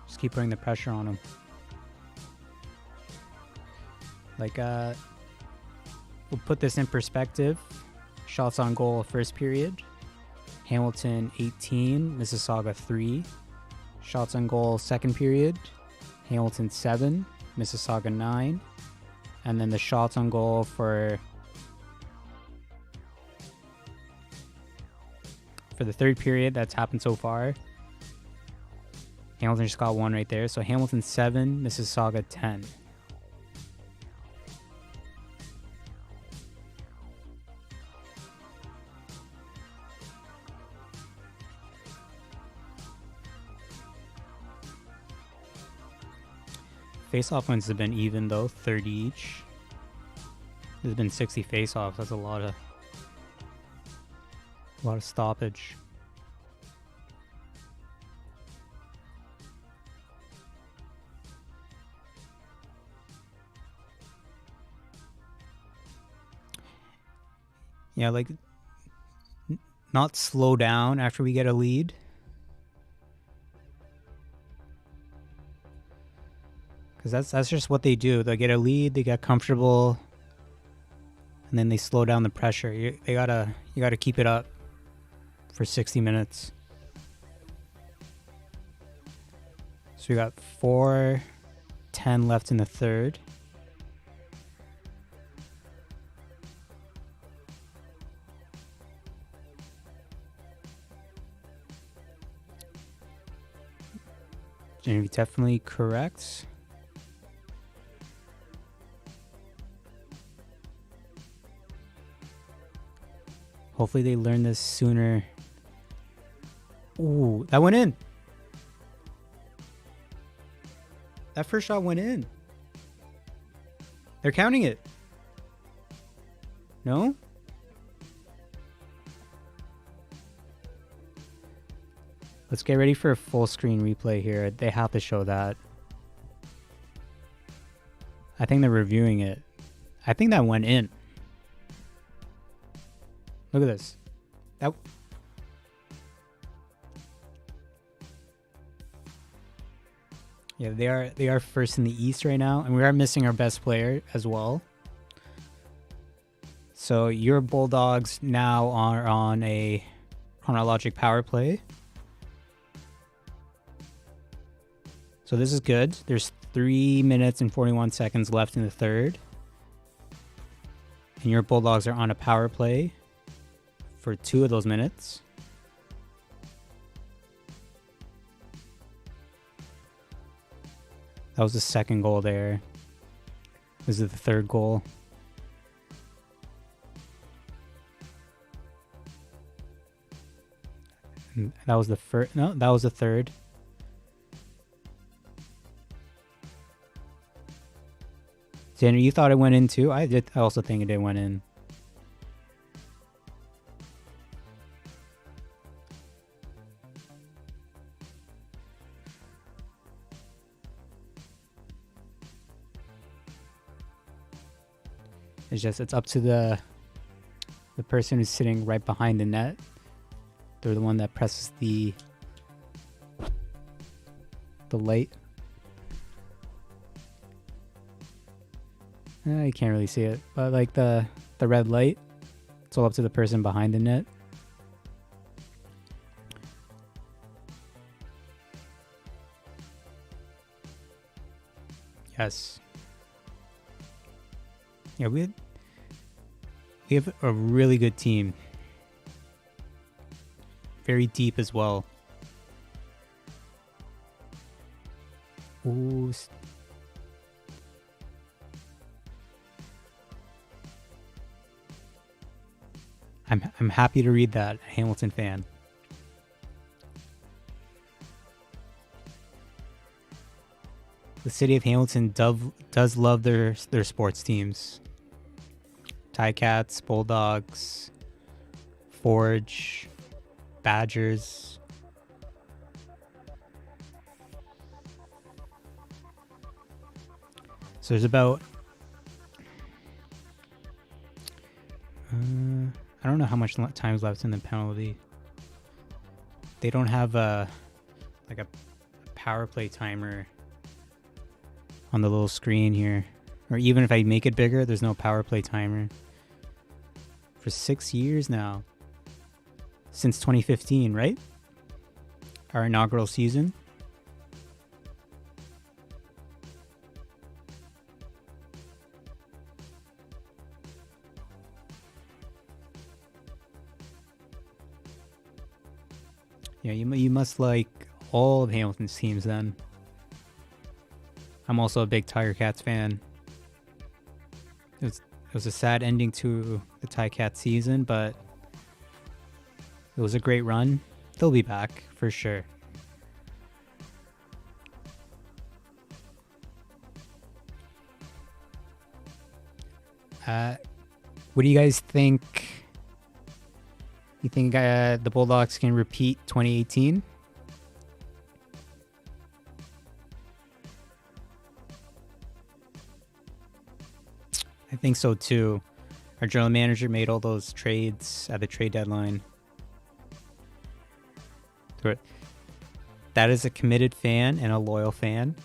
Just keep putting the pressure on them. Like, we'll put this in perspective. Shots on goal first period. Hamilton 18, Mississauga 3. Shots on goal second period. Hamilton 7, Mississauga 9. And then the shots on goal for the third period that's happened so far. Hamilton just got 1 right there. So Hamilton 7, Mississauga 10. Face-off wins have been even though, 30 each. There's been 60 face-offs. That's a lot of stoppage. Yeah, like not slow down after we get a lead. Because that's just what they do. They get a lead, they get comfortable, and then they slow down the pressure. You gotta keep it up for 60 minutes. So we got 4:10 left in the third. You're definitely correct. Hopefully they learn this sooner. Ooh, that went in. That first shot went in. They're counting it. No? Let's get ready for a full screen replay here. They have to show that. I think they're reviewing it. I think that went in. Look at this. That. Yeah, they are first in the East right now, and we are missing our best player as well. So your Bulldogs now are on a chronologic power play. So this is good. There's 3 minutes and 41 seconds left in the third. And your Bulldogs are on a power play for 2 of those minutes. That was the second goal there. This is the third goal. And that was the first. No, that was the third. Xander, you thought it went in too? I did. I also think it went in. It's up to the person who's sitting right behind the net. They're the one that presses the light. You can't really see it, but like the red light, it's all up to the person behind the net. Yes. Yeah, we have a really good team. Very deep as well. Ooh. I'm happy to read that, Hamilton fan. The city of Hamilton does love their sports teams. Ticats, Bulldogs, Forge, Badgers. So there's about I don't know how much time's left in the penalty. They don't have a power play timer on the little screen here. Or even if I make it bigger, there's no power play timer. For 6 years now. Since 2015, right? Our inaugural season. Yeah, you must like all of Hamilton's teams then. I'm also a big Tiger Cats fan. It was a sad ending to the Ticats season, but it was a great run. They'll be back for sure. What do you guys think? You think the Bulldogs can repeat 2018? I think so too. Our general manager made all those trades at the trade deadline. That is a committed fan and a loyal fan.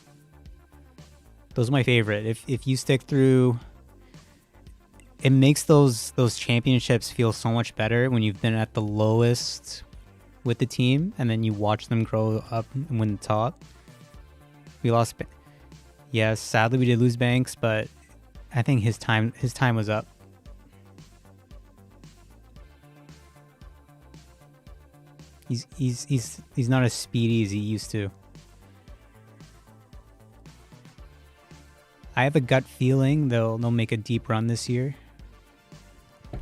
Those are my favorite. If you stick through, it makes those championships feel so much better when you've been at the lowest with the team and then you watch them grow up and win the top. We lost. Yes, sadly we did lose Banks, but I think his time was up. He's not as speedy as he used to. I have a gut feeling they'll make a deep run this year.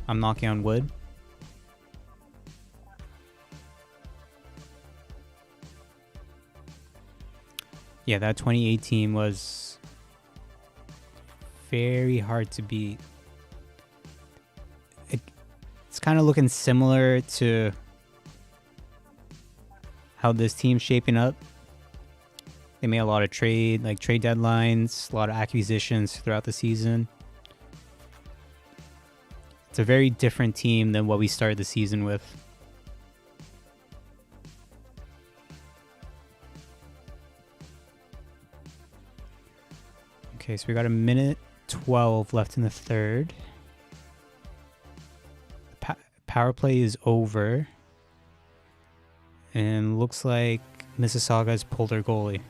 I'm knocking on wood. Yeah, that 2018 was very hard to beat. It's kind of looking similar to how this team's shaping up. They made a lot of trade deadlines, a lot of acquisitions throughout the season. It's a very different team than what we started the season with. Okay, so we got a minute 12 left in the third. Power play is over. And looks like Mississauga has pulled their goalie.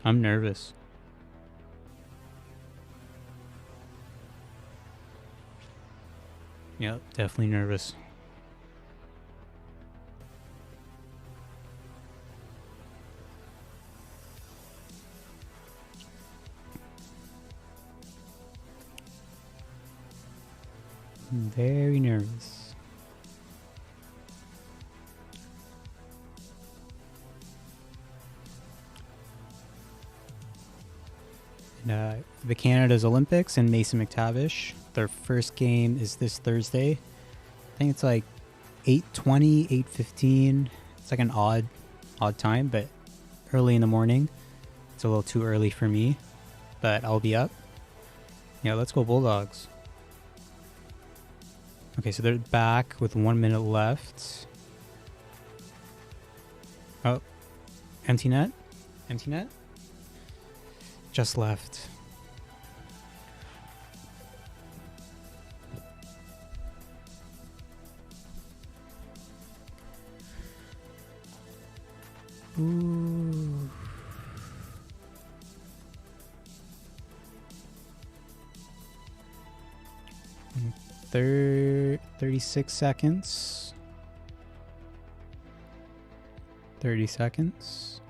I'm nervous. Yep, definitely nervous. I'm very nervous. And, the Canada's Olympics and Mason McTavish. Their first game is this Thursday. I think it's like 8:20, 8:15. It's like an odd time, but early in the morning. It's a little too early for me, but I'll be up. Yeah, let's go Bulldogs. Okay, so they're back with 1 minute left. Oh, empty net? Empty net? Just left. Ooh. 36 seconds. 30 seconds.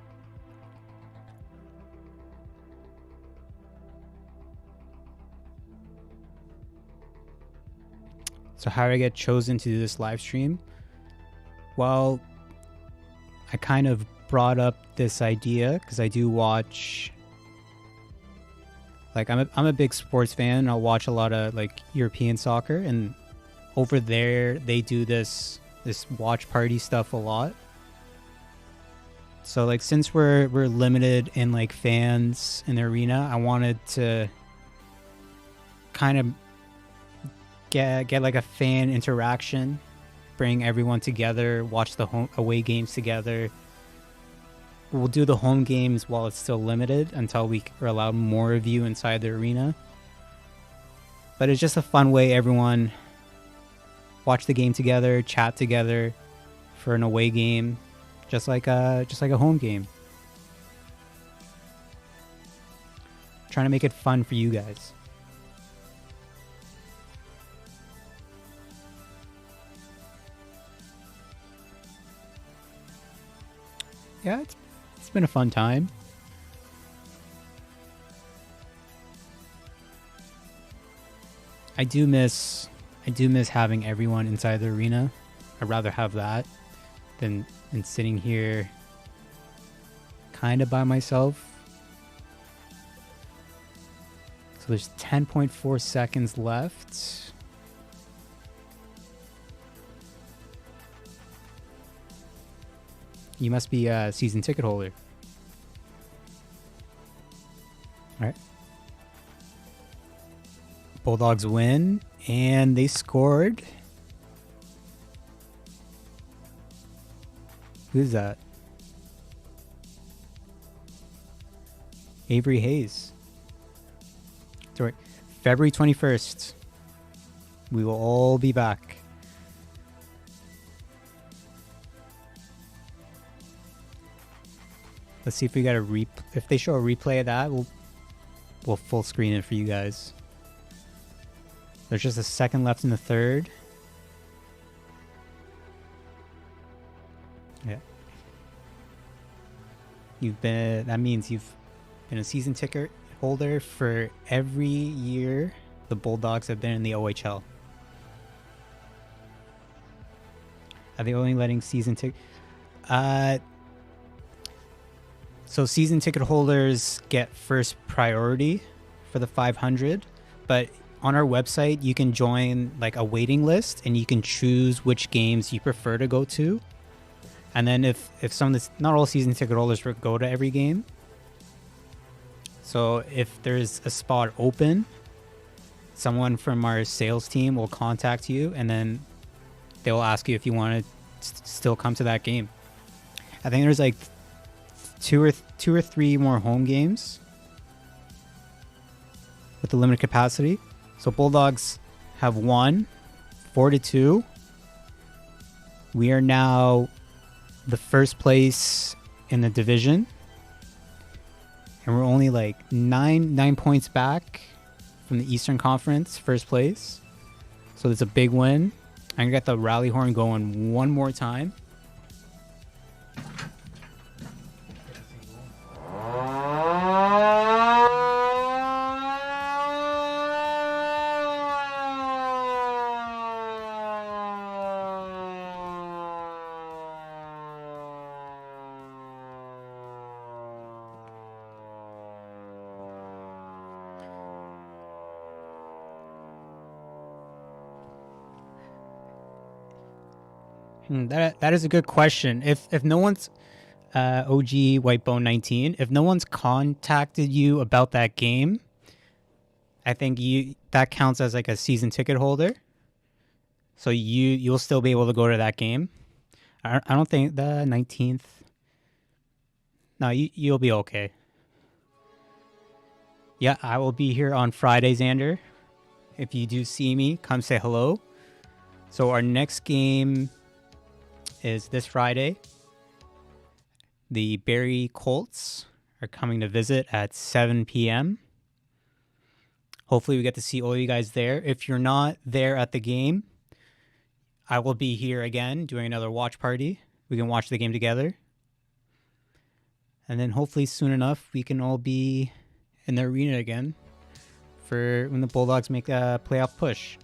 So how did I get chosen to do this live stream? Well, I kind of brought up this idea because I do watch, like, I'm a big sports fan. I'll watch a lot of like European soccer, and over there they do this watch party stuff a lot. So like, since we're limited in like fans in the arena, I wanted to kind of get like a fan interaction, bring everyone together, watch the away games together. We'll do the home games while it's still limited until we are allowed more of you inside the arena. But it's just a fun way everyone watch the game together, chat together for an away game, just like a home game. Trying to make it fun for you guys. Yeah, it's been a fun time. I do miss having everyone inside the arena. I'd rather have that than sitting here kind of by myself. So there's 10.4 seconds left. You must be a season ticket holder. All right. Bulldogs win, and they scored. Who's that? Avery Hayes. Sorry. February 21st. We will all be back. Let's see if we got a if they show a replay of that, we'll full screen it for you guys. There's just a second left in the third. Yeah. That means you've been a season ticket holder for every year the Bulldogs have been in the OHL. Are they only letting season ticket? So season ticket holders get first priority for the 500, but on our website you can join like a waiting list and you can choose which games you prefer to go to. And then if some of this, not all season ticket holders go to every game. So if there's a spot open, someone from our sales team will contact you and then they will ask you if you want to still come to that game. I think there's like two or three more home games with the limited capacity. So Bulldogs have won 4-2. We are now the first place in the division, and we're only like nine points back from the Eastern Conference first place. So it's a big win. I'm gonna get the rally horn going one more time. That is a good question. If no one's OG Whitebone 19, if no one's contacted you about that game, I think that counts as like a season ticket holder. So you'll still be able to go to that game. I don't think the 19th. No, you'll be okay. Yeah, I will be here on Friday, Xander. If you do see me, come say hello. So our next game is this Friday. The Barrie Colts are coming to visit at 7 p.m. Hopefully we get to see all you guys there. If you're not there at the game, I will be here again doing another watch party. We can watch the game together. And then hopefully soon enough we can all be in the arena again for when the Bulldogs make a playoff push.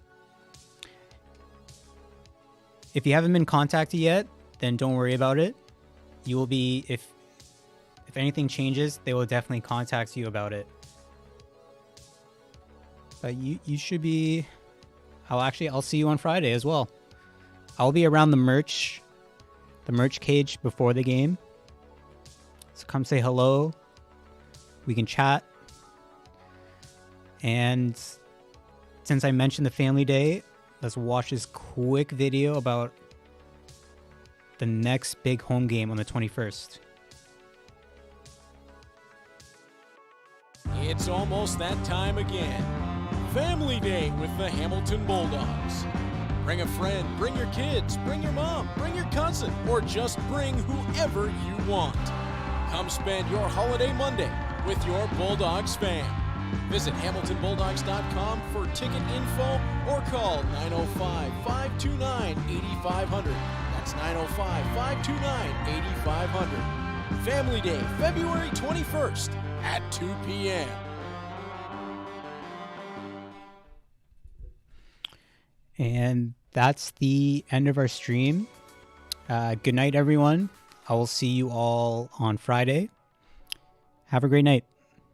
If you haven't been contacted yet, then don't worry about it. You will be, if anything changes, they will definitely contact you about it. But you should be, I'll see you on Friday as well. I'll be around the merch cage before the game. So come say hello. We can chat. And since I mentioned the family day, let's watch this quick video about the next big home game on the 21st. It's almost that time again. Family Day with the Hamilton Bulldogs. Bring a friend, bring your kids, bring your mom, bring your cousin, or just bring whoever you want. Come spend your holiday Monday with your Bulldogs fam. Visit HamiltonBulldogs.com for ticket info or call 905-529-8500. That's 905-529-8500. Family Day, February 21st at 2 p.m. And that's the end of our stream. Good night, everyone. I will see you all on Friday. Have a great night.